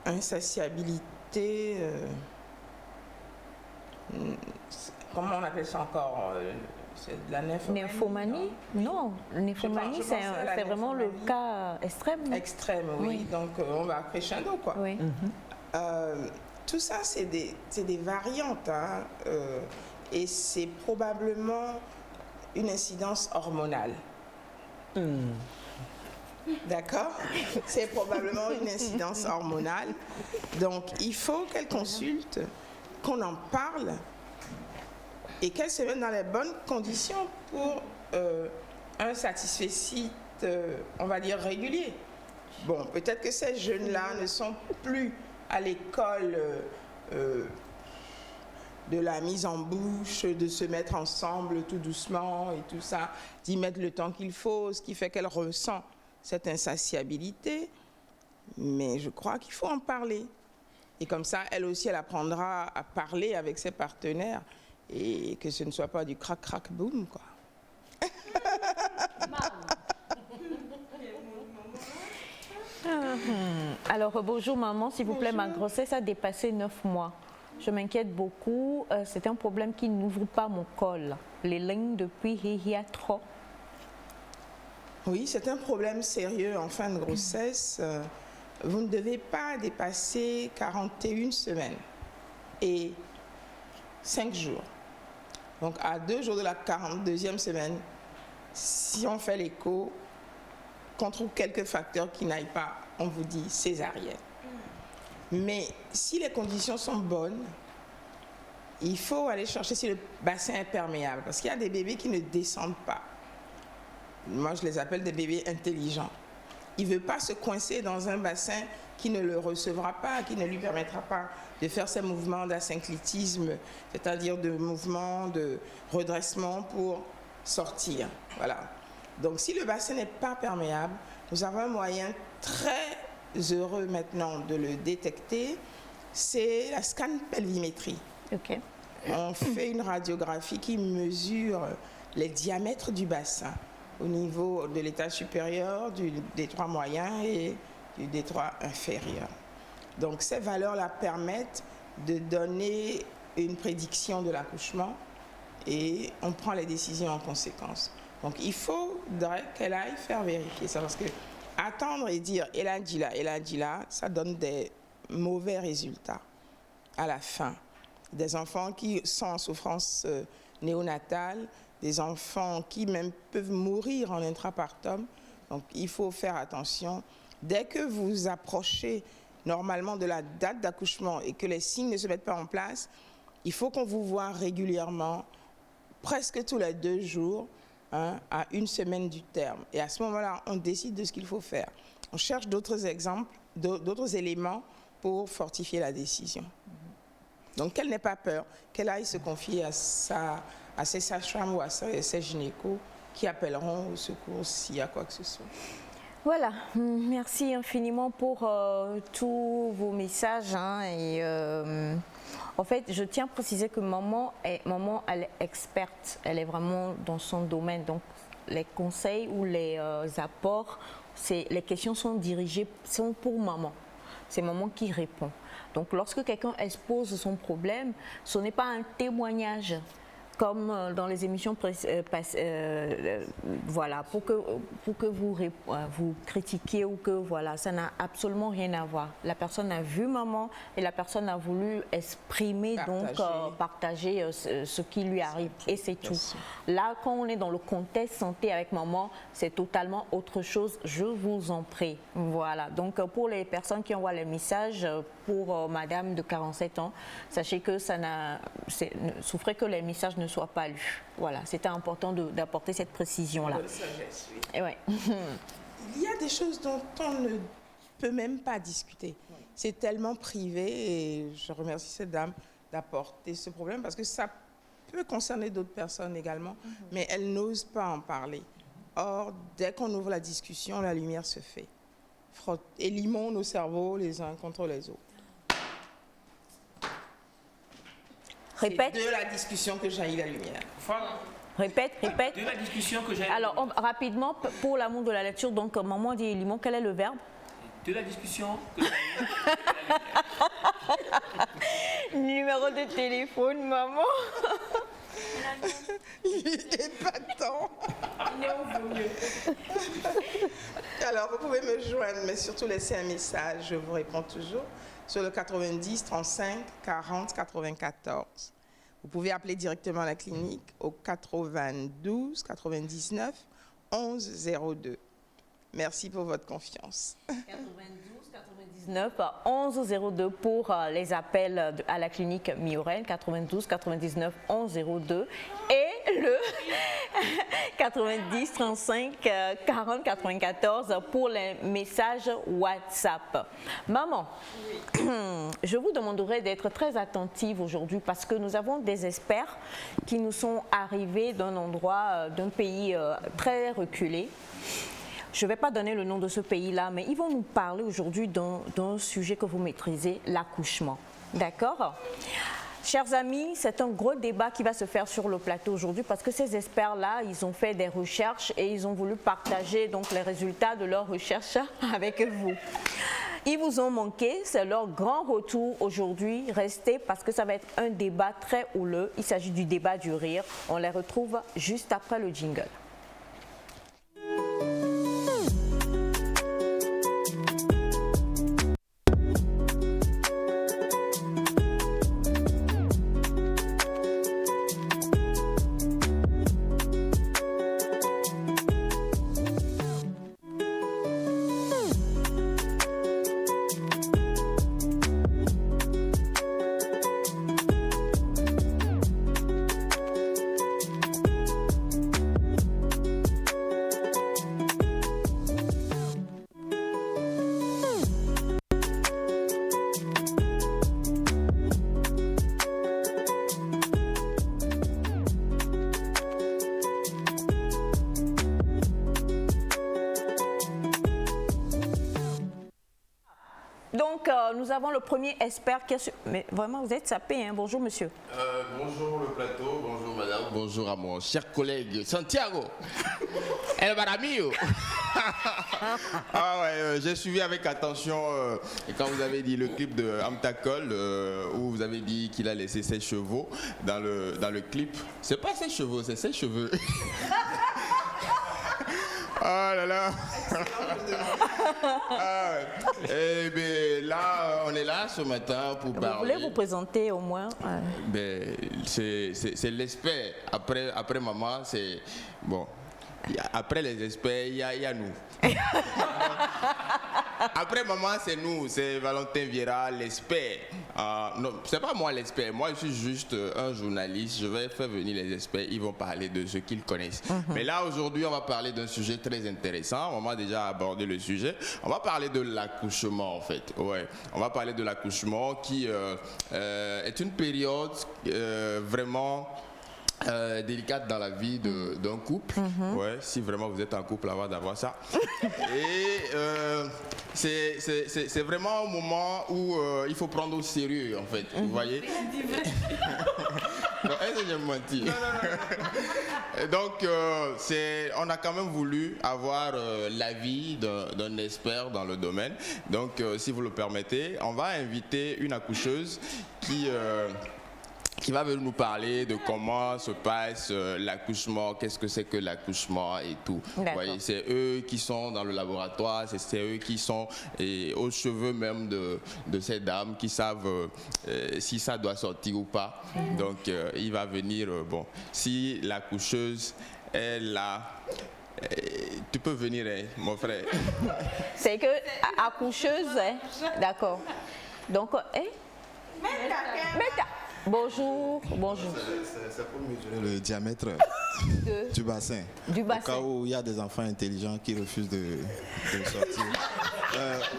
insatiabilité, comment on appelle ça encore? C'est de la nymphomanie? Non, nymphomanie, c'est vraiment le cas extrême. Extrême, oui. Donc on va crescendo, quoi. Oui. Tout ça, c'est des variantes. Hein. Et c'est probablement une incidence hormonale. D'accord? C'est probablement une incidence hormonale. Donc, il faut qu'elle consulte, qu'on en parle et qu'elle se mette dans les bonnes conditions pour un satisfecit, on va dire, régulier. Bon, peut-être que ces jeunes-là ne sont plus à l'école de la mise en bouche, de se mettre ensemble tout doucement et tout ça, d'y mettre le temps qu'il faut, ce qui fait qu'elle ressent cette insatiabilité. Mais je crois qu'il faut en parler. Et comme ça, elle aussi, elle apprendra à parler avec ses partenaires et que ce ne soit pas du crac-crac-boum, quoi. Alors, bonjour maman, s'il vous plaît, ma grossesse a dépassé 9 mois. Je m'inquiète beaucoup. C'est un problème qui n'ouvre pas mon col. Les lignes depuis il y a trop. Oui, c'est un problème sérieux en fin de grossesse. Vous ne devez pas dépasser 41 semaines et 5 jours. Donc, à 2 jours de la 42e semaine, si on fait l'écho, qu'on trouve quelques facteurs qui n'aillent pas, on vous dit césarienne. Mais si les conditions sont bonnes, il faut aller chercher si le bassin est perméable. Parce qu'il y a des bébés qui ne descendent pas. Moi, je les appelle des bébés intelligents. Il ne veut pas se coincer dans un bassin qui ne le recevra pas, qui ne lui permettra pas de faire ses mouvements d'asynclitisme, c'est-à-dire de mouvements de redressement pour sortir. Voilà. Donc, si le bassin n'est pas perméable, nous avons un moyen très heureux maintenant de le détecter, c'est la scan-pelvimétrie. Ok. On fait une radiographie qui mesure les diamètres du bassin au niveau de l'étage supérieur, du détroit moyen et du détroit inférieur. Donc ces valeurs-là permettent de donner une prédiction de l'accouchement et on prend les décisions en conséquence. Donc il faudrait qu'elle aille faire vérifier ça parce que attendre et dire elle a dit là, ça donne des mauvais résultats à la fin. Des enfants qui sont en souffrance néonatale, des enfants qui même peuvent mourir en intrapartum. Donc il faut faire attention. Dès que vous approchez normalement de la date d'accouchement et que les signes ne se mettent pas en place, il faut qu'on vous voie régulièrement, presque tous les 2 jours, à 1 semaine du terme. Et à ce moment-là, on décide de ce qu'il faut faire. On cherche d'autres exemples, d'autres éléments pour fortifier la décision. Donc qu'elle n'ait pas peur, qu'elle aille se confier à ses sages-femmes ou à ses gynécos qui appelleront au secours s'il y a quoi que ce soit. Voilà, merci infiniment pour tous vos messages. En fait, je tiens à préciser que maman, elle est experte, elle est vraiment dans son domaine. Donc, les conseils ou les apports, les questions sont dirigées, sont pour maman. C'est maman qui répond. Donc, lorsque quelqu'un expose son problème, ce n'est pas un témoignage. Comme dans les émissions voilà, pour que vous critiquiez ou que voilà, ça n'a absolument rien à voir. La personne a vu maman et la personne a voulu exprimer, partager ce qui lui arrive et c'est tout. Là, quand on est dans le contexte santé avec maman, c'est totalement autre chose. Je vous en prie. Voilà. Donc pour les personnes qui envoient les messages, pour madame de 47 ans, sachez que souffrez que les messages ne soient pas lus. Voilà, c'était important d'apporter cette précision-là. Sagesse, oui. Et ouais. Il y a des choses dont on ne peut même pas discuter. C'est tellement privé et je remercie cette dame d'apporter ce problème parce que ça peut concerner d'autres personnes également, mais elle n'ose pas en parler. Or, dès qu'on ouvre la discussion, la lumière se fait. Élimons nos cerveaux les uns contre les autres. Répète. C'est de la discussion que jaillit la lumière. Répète. De la discussion que j'ai. Alors, rapidement, pour l'amour de la lecture, donc, maman dit limon, quel est le verbe? De la discussion que j'ai. Numéro de téléphone, maman. Il est épatant. Alors, vous pouvez me joindre, mais surtout laisser un message. Je vous réponds toujours sur le 90 35 40 94. Vous pouvez appeler directement la clinique au 92 99 11 02. Merci pour votre confiance. 92 99 11 02 pour les appels à la clinique Mioren, 92 99 11 02 et le 90 35 40 94 pour les messages WhatsApp. Maman, je vous demanderai d'être très attentive aujourd'hui parce que nous avons des experts qui nous sont arrivés d'un endroit, d'un pays très reculé. Je ne vais pas donner le nom de ce pays-là, mais ils vont nous parler aujourd'hui d'un sujet que vous maîtrisez, l'accouchement. D'accord ? Chers amis, c'est un gros débat qui va se faire sur le plateau aujourd'hui parce que ces experts-là, ils ont fait des recherches et ils ont voulu partager donc les résultats de leurs recherches avec vous. Ils vous ont manqué, c'est leur grand retour aujourd'hui. Restez parce que ça va être un débat très houleux. Il s'agit du débat du rire. On les retrouve juste après le jingle. nous avons le premier expert qui est... Mais vraiment, vous êtes sapé, hein? Bonjour, monsieur. Bonjour le plateau, bonjour madame, bonjour à mon cher collègue Santiago. El Baramillo. Ah ouais, j'ai suivi avec attention quand vous avez dit le clip de Amtakol où vous avez dit qu'il a laissé ses chevaux dans le clip. C'est pas ses chevaux, c'est ses cheveux. Oh là là. Ah ouais. Eh bien là, on est là ce matin pour parler. Vous voulez vous présenter au moins? Ben, c'est l'expert. Après maman, c'est... Bon. Après les experts, il y a nous. Après maman, c'est nous, c'est Valentin Vieira, l'expert. Non, c'est pas moi l'expert, moi je suis juste un journaliste. Je vais faire venir les experts, ils vont parler de ce qu'ils connaissent. Mais là, aujourd'hui, on va parler d'un sujet très intéressant. On va déjà aborder le sujet. On va parler de l'accouchement, en fait. Ouais, on va parler de l'accouchement qui est une période vraiment... délicate dans la vie d'un couple. Ouais, si vraiment vous êtes en couple avant d'avoir ça. Et c'est vraiment un moment où il faut prendre au sérieux, en fait. Vous voyez? Non, est-ce que j'ai menti? Donc, on a quand même voulu avoir l'avis d'un expert dans le domaine. Donc, si vous le permettez, on va inviter une accoucheuse qui va venir nous parler de comment se passe l'accouchement, qu'est-ce que c'est que l'accouchement et tout. Vous voyez, c'est eux qui sont dans le laboratoire, c'est eux qui sont aux cheveux même de ces dames qui savent si ça doit sortir ou pas. Donc, il va venir, bon, si l'accoucheuse est là, tu peux venir, hein, mon frère. C'est que accoucheuse, hein? D'accord. Donc, bonjour, bonjour. C'est pour mesurer le diamètre du bassin. Du bassin. Au cas où il y a des enfants intelligents qui refusent de sortir.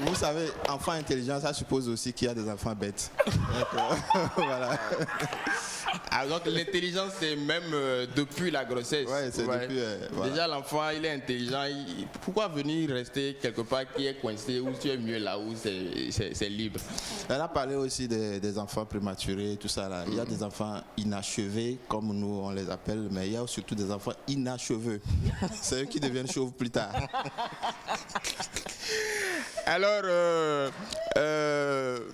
Vous savez, enfants intelligents, ça suppose aussi qu'il y a des enfants bêtes. Donc, voilà. Ah, donc l'intelligence, c'est même depuis la grossesse. Ouais, c'est depuis. Voilà. Déjà, l'enfant, il est intelligent. Pourquoi venir rester quelque part qui est coincé ou tu es mieux là où c'est libre? Elle a parlé aussi des enfants prématurés, tout ça là. Il y a des enfants inachevés, comme nous on les appelle, mais il y a surtout des enfants inacheveux. C'est eux qui deviennent chauves plus tard. Alors,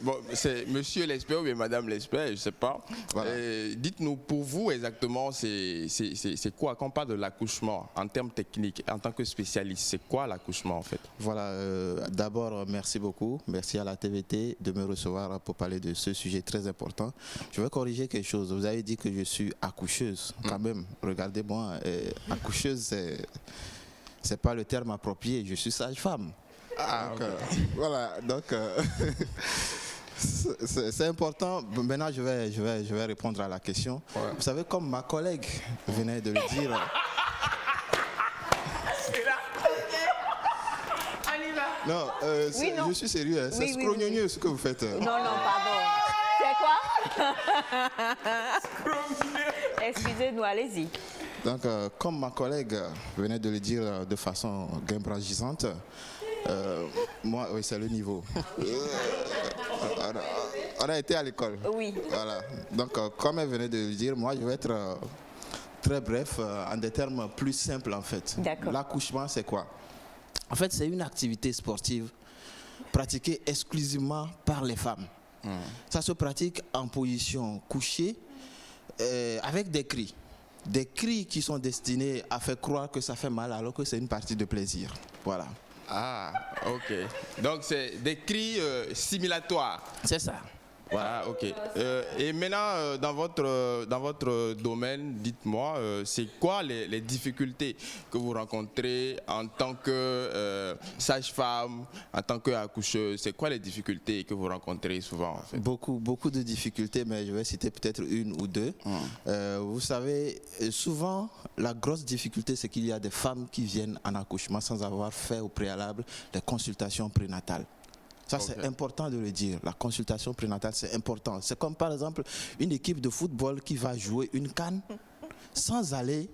bon, c'est monsieur l'expert ou bien madame l'expert, je ne sais pas. Voilà. Dites-nous, pour vous exactement, c'est quoi? Quand on parle de l'accouchement, en termes techniques, en tant que spécialiste, c'est quoi l'accouchement en fait? Voilà, d'abord, merci beaucoup. Merci à la TVT de me recevoir pour parler de ce sujet très important. Je vais corriger quelque chose. Vous avez dit que je suis accoucheuse. Quand même, regardez-moi, accoucheuse, c'est pas le terme approprié. Je suis sage-femme. Ah, donc, voilà, donc c'est important. Maintenant, je vais répondre à la question. Ouais. Vous savez, comme ma collègue venait de le dire. Non, oui, non, je suis sérieux. Hein. C'est scrogneux ce que vous faites. Non, pardon. C'est quoi? Excusez-nous, allez-y. Donc, comme ma collègue venait de le dire de façon guimbragisante, moi, oui, c'est le niveau. On a été à l'école. Oui. Voilà. Donc, comme elle venait de le dire, moi, je vais être très bref, en des termes plus simples, en fait. D'accord. L'accouchement, c'est quoi? En fait, c'est une activité sportive pratiquée exclusivement par les femmes. Ça se pratique en position couchée, avec des cris. Des cris qui sont destinés à faire croire que ça fait mal alors que c'est une partie de plaisir. Voilà. Ah, ok. Donc, c'est des cris simulatoires. C'est ça. Voilà, ok. Et maintenant, dans votre domaine, dites-moi, c'est quoi les difficultés que vous rencontrez en tant que sage-femme, en tant qu'accoucheuse? C'est quoi les difficultés que vous rencontrez souvent en fait? Beaucoup de difficultés, mais je vais citer peut-être une ou deux. Vous savez, souvent, la grosse difficulté, c'est qu'il y a des femmes qui viennent en accouchement sans avoir fait au préalable des consultations prénatales. Ça, c'est important de le dire. La consultation prénatale, c'est important. C'est comme, par exemple, une équipe de football qui va jouer une CAN sans aller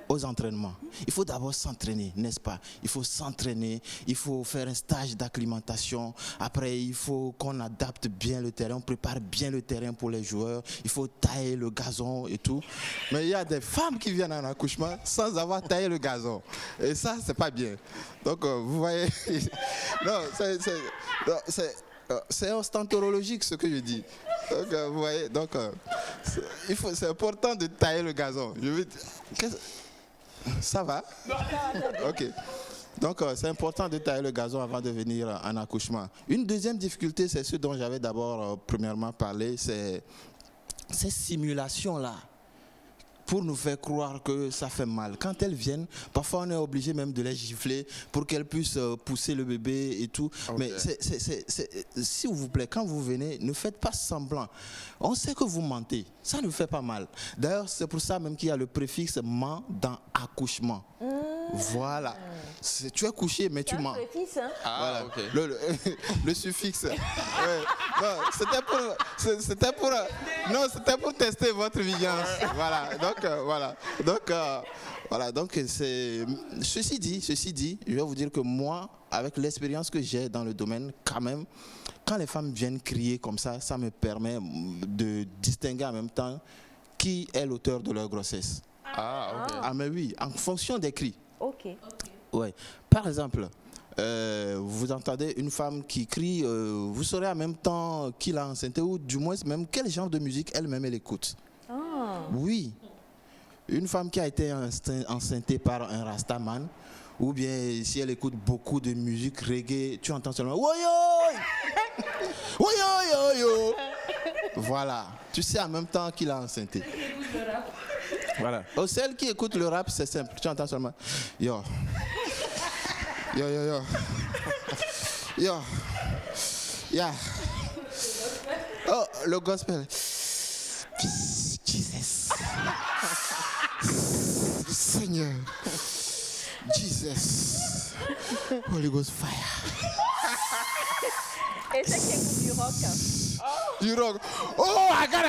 aux entraînements. Il faut d'abord s'entraîner, n'est-ce pas? Il faut s'entraîner, il faut faire un stage d'acclimatation. Après, il faut qu'on adapte bien le terrain, on prépare bien le terrain pour les joueurs. Il faut tailler le gazon et tout. Mais il y a des femmes qui viennent en accouchement sans avoir taillé le gazon. Et ça, c'est pas bien. Donc, vous voyez... non, c'est ostentologique ce que je dis. Donc, vous voyez, donc, c'est important de tailler le gazon. Je veux dire, ça va? Ok. Donc, c'est important de tailler le gazon avant de venir en accouchement. Une deuxième difficulté, c'est ce dont j'avais d'abord premièrement parlé, c'est ces simulations-là pour nous faire croire que ça fait mal. Quand elles viennent, parfois on est obligé même de les gifler pour qu'elles puissent pousser le bébé et tout. Okay. Mais s'il vous plaît, quand vous venez, ne faites pas semblant. On sait que vous mentez. Ça ne fait pas mal. D'ailleurs, c'est pour ça même qu'il y a le préfixe « ment » dans « accouchement ». Voilà. Tu es couché, mais tu mens. Préfixe, hein? Voilà. Okay. Le suffixe. Ouais. Non, c'était pour tester votre vigilance. Voilà. Donc, voilà. Donc, ceci dit, je vais vous dire que moi, avec l'expérience que j'ai dans le domaine, quand même, quand les femmes viennent crier comme ça, ça me permet de distinguer en même temps qui est l'auteur de leur grossesse. Ah, mais oui, en fonction des cris. Ok. Ouais. Par exemple, vous entendez une femme qui crie, vous saurez en même temps qui l'a enceinte ou du moins même quel genre de musique elle-même elle écoute. Oui. Une femme qui a été enceintée par un rastaman, ou bien si elle écoute beaucoup de musique reggae, tu entends seulement woyoy, woyoyoyo. Voilà. Tu sais en même temps qui l'a enceintée. Voilà. Oh, celle qui écoute le rap, c'est simple. Tu entends seulement yo. Yo, yo, yo. Yo. Yeah. Oh, le gospel. Jesus. Seigneur. Jesus. Holy Ghost fire. Et c'est qui écoute du rock? Du rock. Oh, I got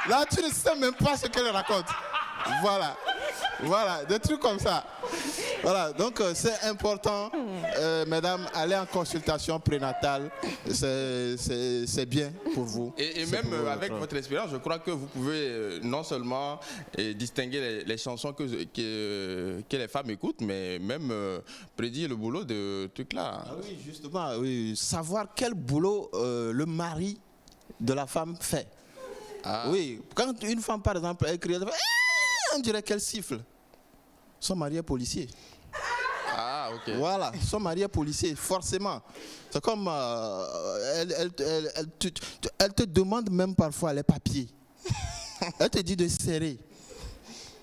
Là, tu ne sais même pas ce qu'elle raconte. Voilà, des trucs comme ça. Voilà, donc c'est important, mesdames, allez en consultation prénatale, c'est bien pour vous. Et même avec votre expérience, je crois que vous pouvez non seulement distinguer les chansons que les femmes écoutent, mais même prédire le boulot de trucs là. Ah oui, justement, oui, savoir quel boulot le mari de la femme fait. Ah. Oui, quand une femme, par exemple, elle crie, on dirait qu'elle siffle. Son mari est policier. Ah, ok. Voilà, son mari est policier, forcément. C'est comme, elle te demande même parfois les papiers. Elle te dit de serrer.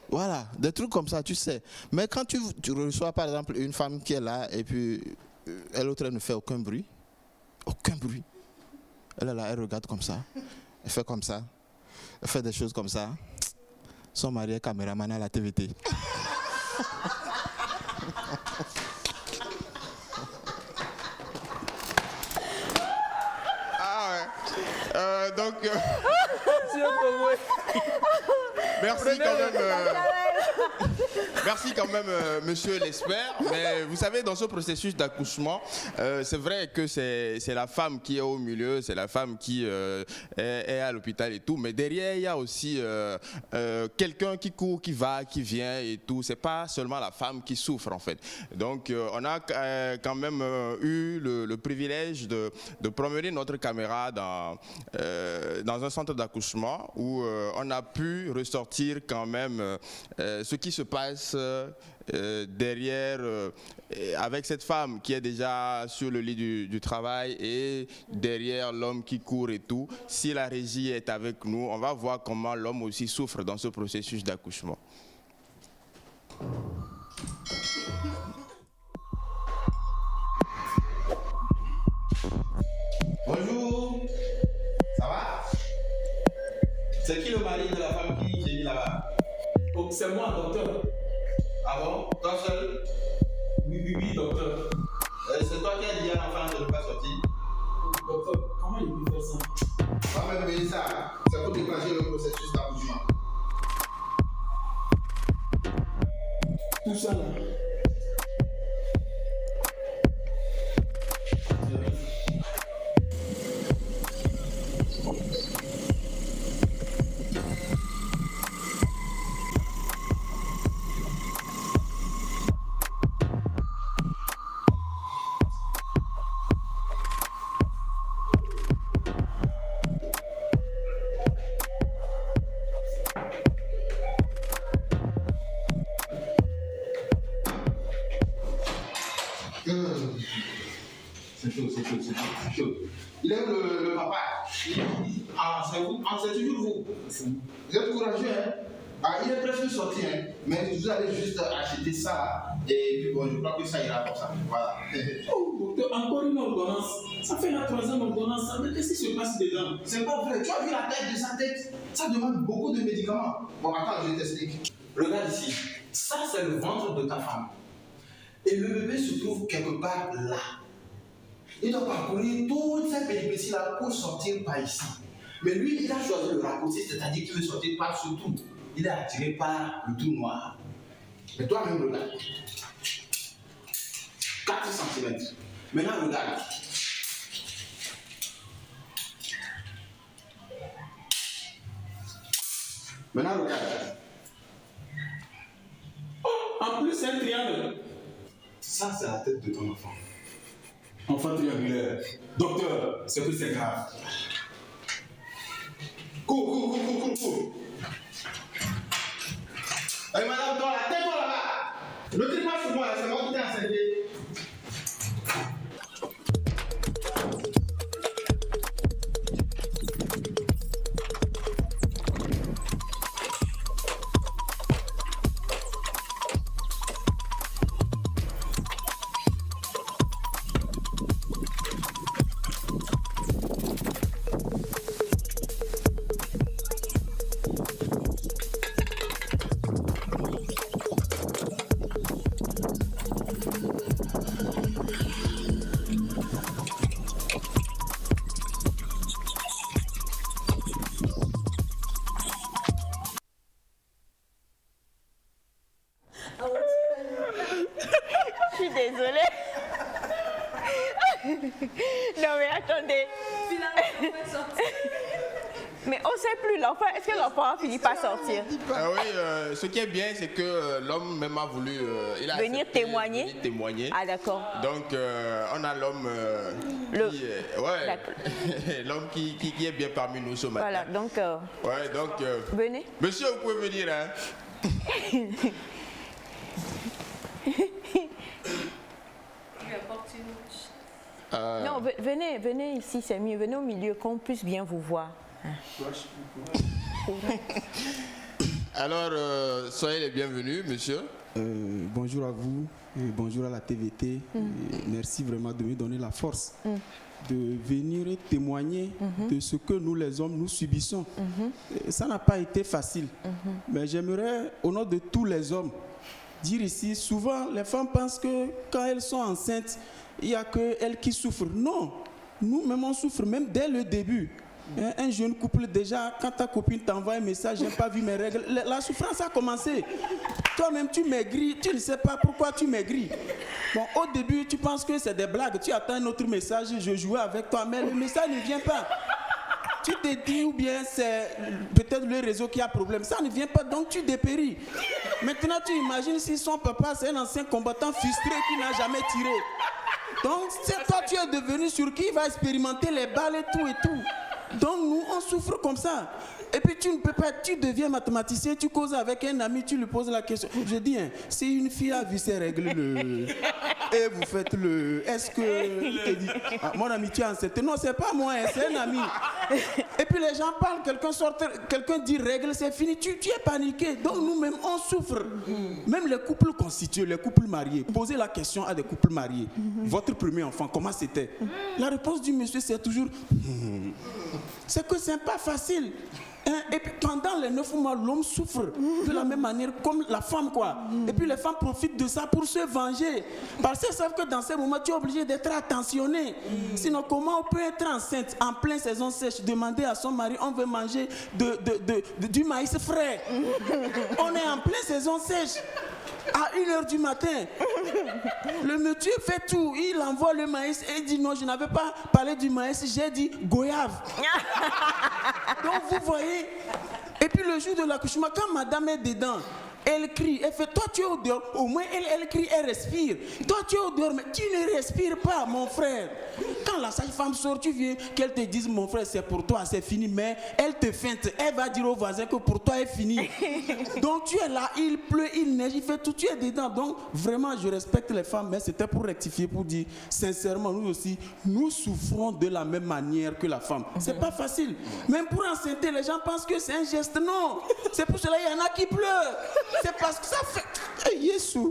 Voilà, des trucs comme ça, tu sais. Mais quand tu reçois, par exemple, une femme qui est là, et puis l'autre, elle ne fait aucun bruit. Aucun bruit. Elle est là, elle regarde comme ça. Elle fait comme ça. Elle fait des choses comme ça. Son mari est caméraman à la TVT. Ah ouais. Donc... merci quand même. Merci quand même, monsieur l'expert. Mais vous savez, dans ce processus d'accouchement, c'est vrai que c'est la femme qui est au milieu, c'est la femme qui est à l'hôpital et tout. Mais derrière, il y a aussi quelqu'un qui court, qui va, qui vient et tout. C'est pas seulement la femme qui souffre en fait. Donc, on a quand même eu le privilège de promener notre caméra dans un centre d'accouchement où on a pu ressortir quand même ce qui se passe derrière avec cette femme qui est déjà sur le lit du travail et derrière l'homme qui court et tout. Si la régie est avec nous, on va voir comment l'homme aussi souffre dans ce processus d'accouchement. Bonjour, ça va? C'est qui le mari de la femme qui j'ai mis là-bas? Oh, c'est moi, docteur. Ah bon? Toi seul? Oui, docteur. C'est toi qui as dit à l'enfant de ne pas sortir? Docteur, comment il peut faire ça? On va me donner ça, c'est pour déclencher le processus d'accouchement. tout ça là. C'est chaud. Il aime le papa. Ah, c'est vous. Ah, c'est toujours vous. Vous êtes courageux, hein? Ah, il est presque sorti, hein? Mais vous allez juste acheter ça. Et puis bon, je crois que ça ira comme ça. Voilà. Oh, docteur, encore une ordonnance. Ça fait la 3e ordonnance. Qu'est-ce qui se passe dedans? C'est pas vrai. Tu as vu la taille de sa tête? Ça demande beaucoup de médicaments. Bon, attends, je t'explique. Regarde ici. Ça, c'est le ventre de ta femme. Et le bébé se trouve quelque part là. Il doit parcourir toutes ces péripéties-là pour sortir par ici. Mais lui, il a choisi le raccourci, c'est-à-dire qu'il veut sortir par ce trou. Il est attiré par le trou noir. Mais toi-même, regarde. 4 cm. Maintenant, regarde. Maintenant, regarde. Oh, en plus, c'est un triangle. Ça, c'est la tête de ton enfant. Enfant triangulaire. Docteur, c'est que c'est grave. Cours. Allez, madame, toi, la tête, toi, là-bas. Ne tire pas sur moi, c'est moi qui t'ai enseigné. Non mais attendez. Mais on ne sait plus l'enfant. Est-ce que l'enfant a fini par sortir? Oui, ce qui est bien, c'est que l'homme même a voulu il a venir témoigner. Venir témoigner. Ah d'accord. Donc on a l'homme l'homme qui est bien parmi nous ce matin. Voilà, donc. Venez. Monsieur, vous pouvez venir. Hein. Non, venez ici, c'est mieux. Venez au milieu, qu'on puisse bien vous voir. Alors, soyez les bienvenus, monsieur. Bonjour à vous, et bonjour à la TVT. Merci vraiment de me donner la force de venir témoigner de ce que nous, les hommes, nous subissons. Ça n'a pas été facile, mais j'aimerais, au nom de tous les hommes, dire ici, souvent, les femmes pensent que quand elles sont enceintes, il n'y a que elles qui souffrent. Non, nous-mêmes, on souffre même dès le début. Un jeune couple, déjà, quand ta copine t'envoie un message, j'ai pas vu mes règles, la souffrance a commencé. Toi-même, tu maigris, tu ne sais pas pourquoi tu maigris. Bon, au début, tu penses que c'est des blagues, tu attends un autre message, je jouais avec toi, mais le message ne vient pas. Tu te dis, ou bien c'est peut-être le réseau qui a problème, ça ne vient pas, donc tu dépéris. Maintenant, tu imagines si son papa, c'est un ancien combattant frustré qui n'a jamais tiré. Donc, c'est toi, tu es devenu sur qui va expérimenter les balles et tout. Donc nous, on souffre comme ça. Et puis tu ne peux pas, tu deviens mathématicien, tu causes avec un ami, tu lui poses la question. Je dis, hein, si une fille a vu ses règles, et vous faites est-ce que... Il te dit, ah, mon ami, tu es enceinte. Non, c'est pas moi, hein, c'est un ami. Et puis les gens parlent, quelqu'un dit règles, c'est fini, tu es paniqué. Donc nous-mêmes, on souffre. Même les couples constitués, les couples mariés, posez la question à des couples mariés. Votre premier enfant, comment c'était? La réponse du monsieur, c'est toujours... C'est que c'est pas facile. Et puis pendant les 9 mois, l'homme souffre de la même manière comme la femme, quoi. Et puis les femmes profitent de ça pour se venger. Parce qu'elles savent que dans ces moments, tu es obligé d'être attentionné. Sinon, comment on peut être enceinte en pleine saison sèche, demander à son mari, on veut manger du maïs frais. On est en pleine saison sèche. À 1h du matin, le monsieur fait tout. Il envoie le maïs et il dit non, je n'avais pas parlé du maïs, j'ai dit goyave. Donc vous voyez. Et puis le jour de l'accouchement, quand madame est dedans, elle crie, elle fait, toi tu es au dehors. Au moins elle crie, elle respire. Toi tu es au dehors, mais tu ne respires pas, mon frère. Quand la sage-femme sort, tu viens qu'elle te dise, mon frère, c'est pour toi, c'est fini. Mais elle te feinte, elle va dire au voisin que pour toi, c'est fini. Donc tu es là, il pleut, il neige, il fait tout, tu es dedans. Donc vraiment, je respecte les femmes, mais c'était pour rectifier, pour dire, sincèrement, nous aussi, nous souffrons de la même manière que la femme. C'est pas facile. Même pour enceinter, les gens pensent que c'est un geste. Non, c'est pour cela qu'il y en a qui pleurent. C'est parce que ça fait... Hey, Yeshua.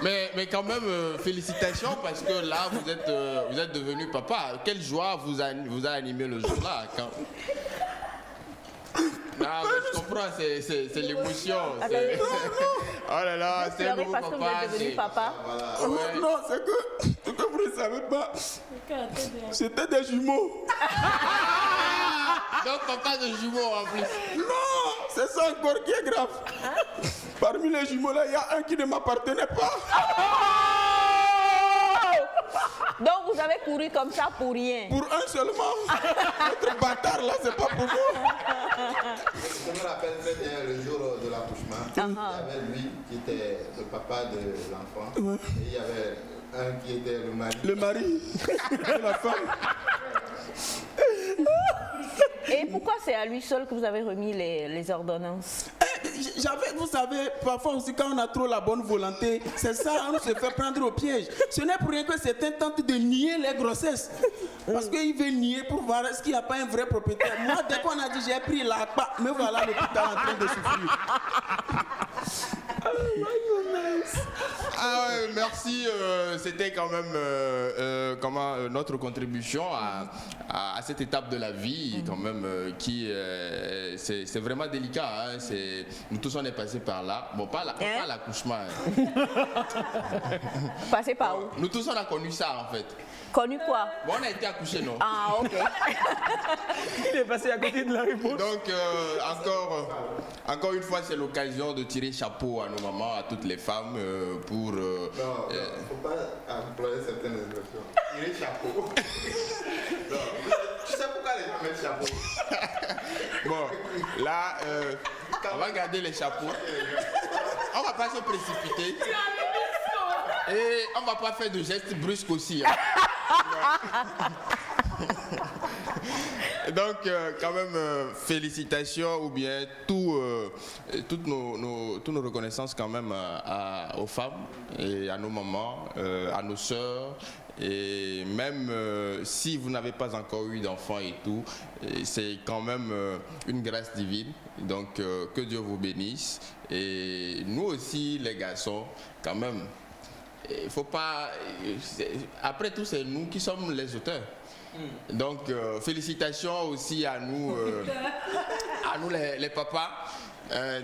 Mais quand même, félicitations parce que là, vous êtes devenu papa. Quelle joie vous a animé le jour-là quand... Non, mais je comprends, c'est l'émotion. Oh là là, c'est un nouveau parce papa. Que vous êtes devenu papa. Voilà. Ouais. Non, c'est que vous ne savez pas. C'était des jumeaux. Donc papa de jumeaux en plus. Non, c'est ça encore qui est grave. Parmi les jumeaux là, il y a un qui ne m'appartenait pas. Donc vous avez couru comme ça pour rien. Pour un seulement. Notre bâtard là, c'est pas pour nous. Je me rappelle très bien le jour de l'accouchement. Il y avait lui qui était le papa de l'enfant. Et il y avait un qui était le mari. Le mari de la femme. Et pourquoi c'est à lui seul que vous avez remis les ordonnances? Vous savez, parfois aussi quand on a trop la bonne volonté, c'est ça, on se fait prendre au piège. Ce n'est pour rien que certains tentent de nier les grossesses. Parce qu'ils veulent nier pour voir est-ce qu'il n'y a pas un vrai propriétaire. Moi, dès qu'on a dit j'ai pris la part, me voilà à l'hôpital en train de souffrir. Ah ouais, merci, c'était quand même notre contribution à cette étape de la vie, quand même, qui c'est vraiment délicat. Hein, nous tous on est passés par là. Bon, pas l'accouchement. Passé par où? Nous tous on a connu ça en fait. Connu quoi? Bon, on a été accouchés, non? Ah, ok. Il est passé à côté de la réponse. Donc, encore une fois, c'est l'occasion de tirer chapeau à nos mamans, à toutes les femmes pour... Non, il ne faut pas employer certaines expressions. Tirer chapeau. Non, tu sais pourquoi les gens mettent chapeau? Bon, là, on va garder les chapeaux. On ne va pas se précipiter. Et on ne va pas faire de gestes brusques aussi. Hein. Donc, quand même, félicitations ou bien toutes nos reconnaissances quand même aux femmes et à nos mamans, à nos sœurs. Et même si vous n'avez pas encore eu d'enfants et tout, c'est quand même une grâce divine. Donc, que Dieu vous bénisse. Et nous aussi, les garçons, quand même, il faut pas... Après tout, c'est nous qui sommes les auteurs. Donc, félicitations aussi à nous, les papas.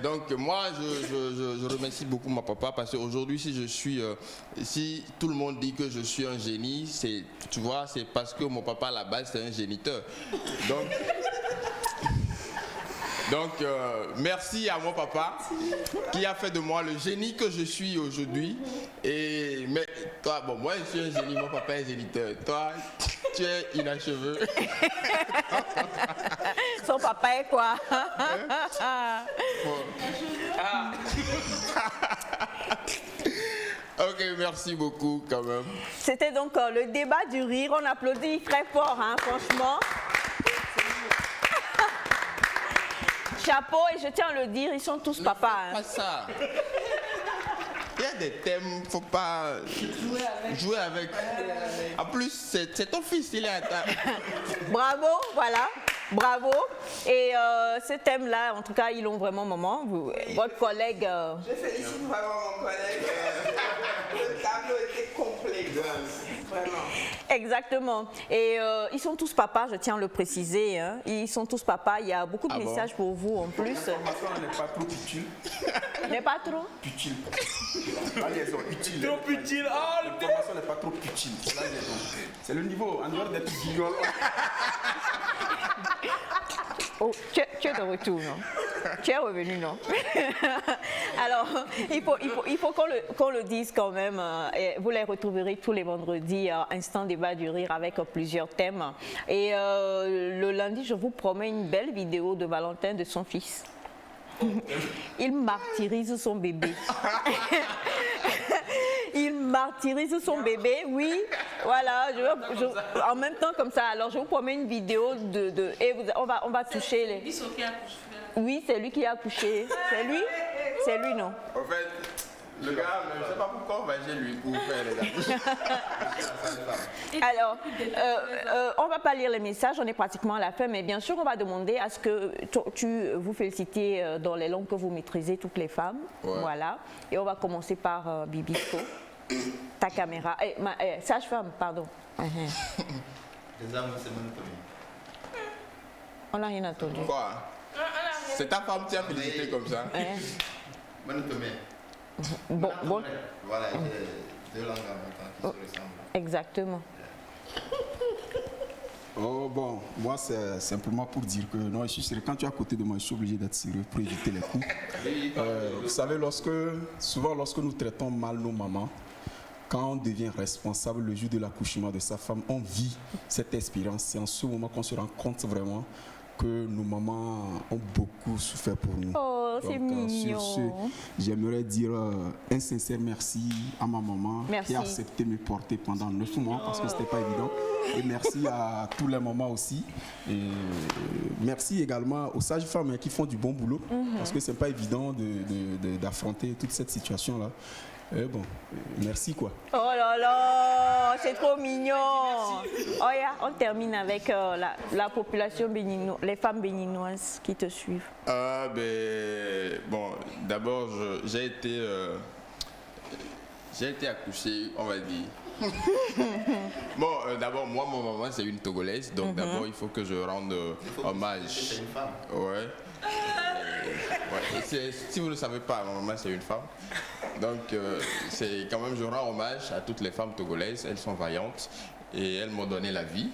Donc, moi, je remercie beaucoup mon papa parce qu'aujourd'hui, si tout le monde dit que je suis un génie, tu vois, c'est parce que mon papa à la base, c'est un géniteur. Donc, merci à mon papa qui a fait de moi le génie que je suis aujourd'hui. Mais toi, bon, moi je suis un génie, mon papa est géniteur. Toi, tu es inachevé. Son papa est quoi? Ok, merci beaucoup quand même. C'était donc le débat du rire. On applaudit très fort, hein, franchement. Chapeau, et je tiens à le dire, ils sont tous papas. Hein. Pas ça. Il y a des thèmes, faut pas jouer avec. En plus, c'est ton fils, il est à table. Bravo, voilà. Bravo. Et ce thème-là, en tout cas, ils l'ont vraiment, maman. Votre collègue... Je félicite vraiment mon collègue. Le tableau était complet. Vraiment. Exactement. Et ils sont tous papas, je tiens à le préciser. Hein. Ils sont tous papas. Il y a beaucoup de messages pour vous en plus. L'information n'est pas trop utile. N'est pas trop utile. La liaison utile. Trop utile. L'information n'est pas trop utile. C'est le niveau. En dehors d'être guignol. Oh, tu es de retour, non? Tu es revenu, non? Alors, il faut qu'on le dise quand même. Vous les retrouverez tous les vendredis, Instant Débat du Rire avec plusieurs thèmes. Et le lundi, je vous promets une belle vidéo de Valentin de son fils. Il martyrise son bébé. Il martyrise son bébé, oui. Voilà, en même temps comme ça. Alors, je vous promets une vidéo et on va toucher les... Oui, c'est lui qui a accouché. C'est lui? C'est lui, non? En fait, le gars, je ne sais pas pourquoi on va chez lui pour faire les accouchements. Alors, on ne va pas lire les messages, on est pratiquement à la fin, mais bien sûr, on va demander à ce que tu vous félicitez dans les langues que vous maîtrisez, toutes les femmes. Ouais. Voilà. Et on va commencer par Bibisco. Ta caméra. Sage-femme, pardon. Les âmes, c'est monotomie. On n'a rien entendu. Quoi? C'est ta femme qui a félicité comme ça? Monotomie. Bon. Voilà, deux langues en même temps qui se ressemblent. Exactement. Oh bon, moi c'est simplement pour dire que non, je suis sérieux. Quand tu es à côté de moi, je suis obligé d'être sérieux pour éviter les coups. Vous savez, souvent lorsque nous traitons mal nos mamans, quand on devient responsable le jour de l'accouchement de sa femme, on vit cette expérience. C'est en ce moment qu'on se rend compte vraiment que nos mamans ont beaucoup souffert pour nous. Oh, c'est mignon. Sur ce, j'aimerais dire un sincère merci à ma maman qui a accepté de me porter pendant 9 mois parce que ce n'était pas évident. Et merci à tous les mamans aussi. Et merci également aux sages-femmes qui font du bon boulot parce que ce n'est pas évident d'affronter toute cette situation-là. Bon, merci quoi. Oh là là, c'est trop mignon. Oh yeah, on termine avec la population béninoise, les femmes béninoises qui te suivent. Bon, d'abord, j'ai été accouché, on va dire. Bon, d'abord, moi, ma maman, c'est une Togolaise, donc d'abord, il faut que je rende hommage. C'est une femme. Ouais. Si vous ne le savez pas, ma maman, c'est une femme. Donc, c'est quand même, je rends hommage à toutes les femmes togolaises. Elles sont vaillantes et elles m'ont donné la vie.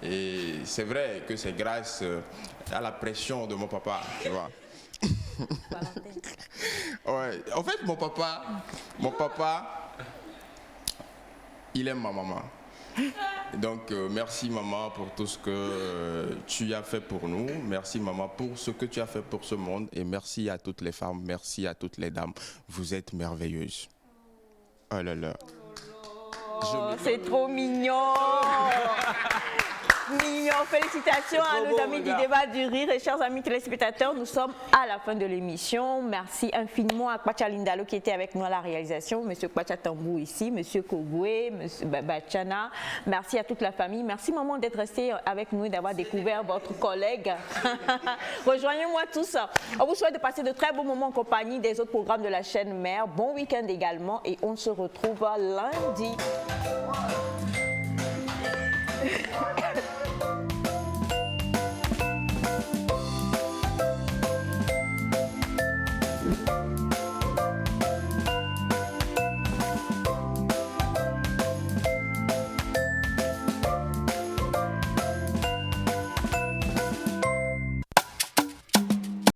Et c'est vrai que c'est grâce à la pression de mon papa, tu vois. Ouais. En fait, mon papa, il aime ma maman. Donc, merci maman pour tout ce que tu as fait pour nous. Merci maman pour ce que tu as fait pour ce monde. Et merci à toutes les femmes, merci à toutes les dames. Vous êtes merveilleuses. Oh là là. Oh, c'est trop mignon. Mignon, félicitations à nos amis du débat du rire et chers amis téléspectateurs, nous sommes à la fin de l'émission. Merci infiniment à Kwacha Lindalo qui était avec nous à la réalisation, monsieur Kwacha Tambou ici, monsieur Kogwe, monsieur Bachana. Merci à toute la famille. Merci maman d'être resté avec nous et d'avoir découvert votre collègue. Rejoignez-moi tous. On vous souhaite de passer de très beaux moments en compagnie des autres programmes de la chaîne mère. Bon week-end également et on se retrouve lundi.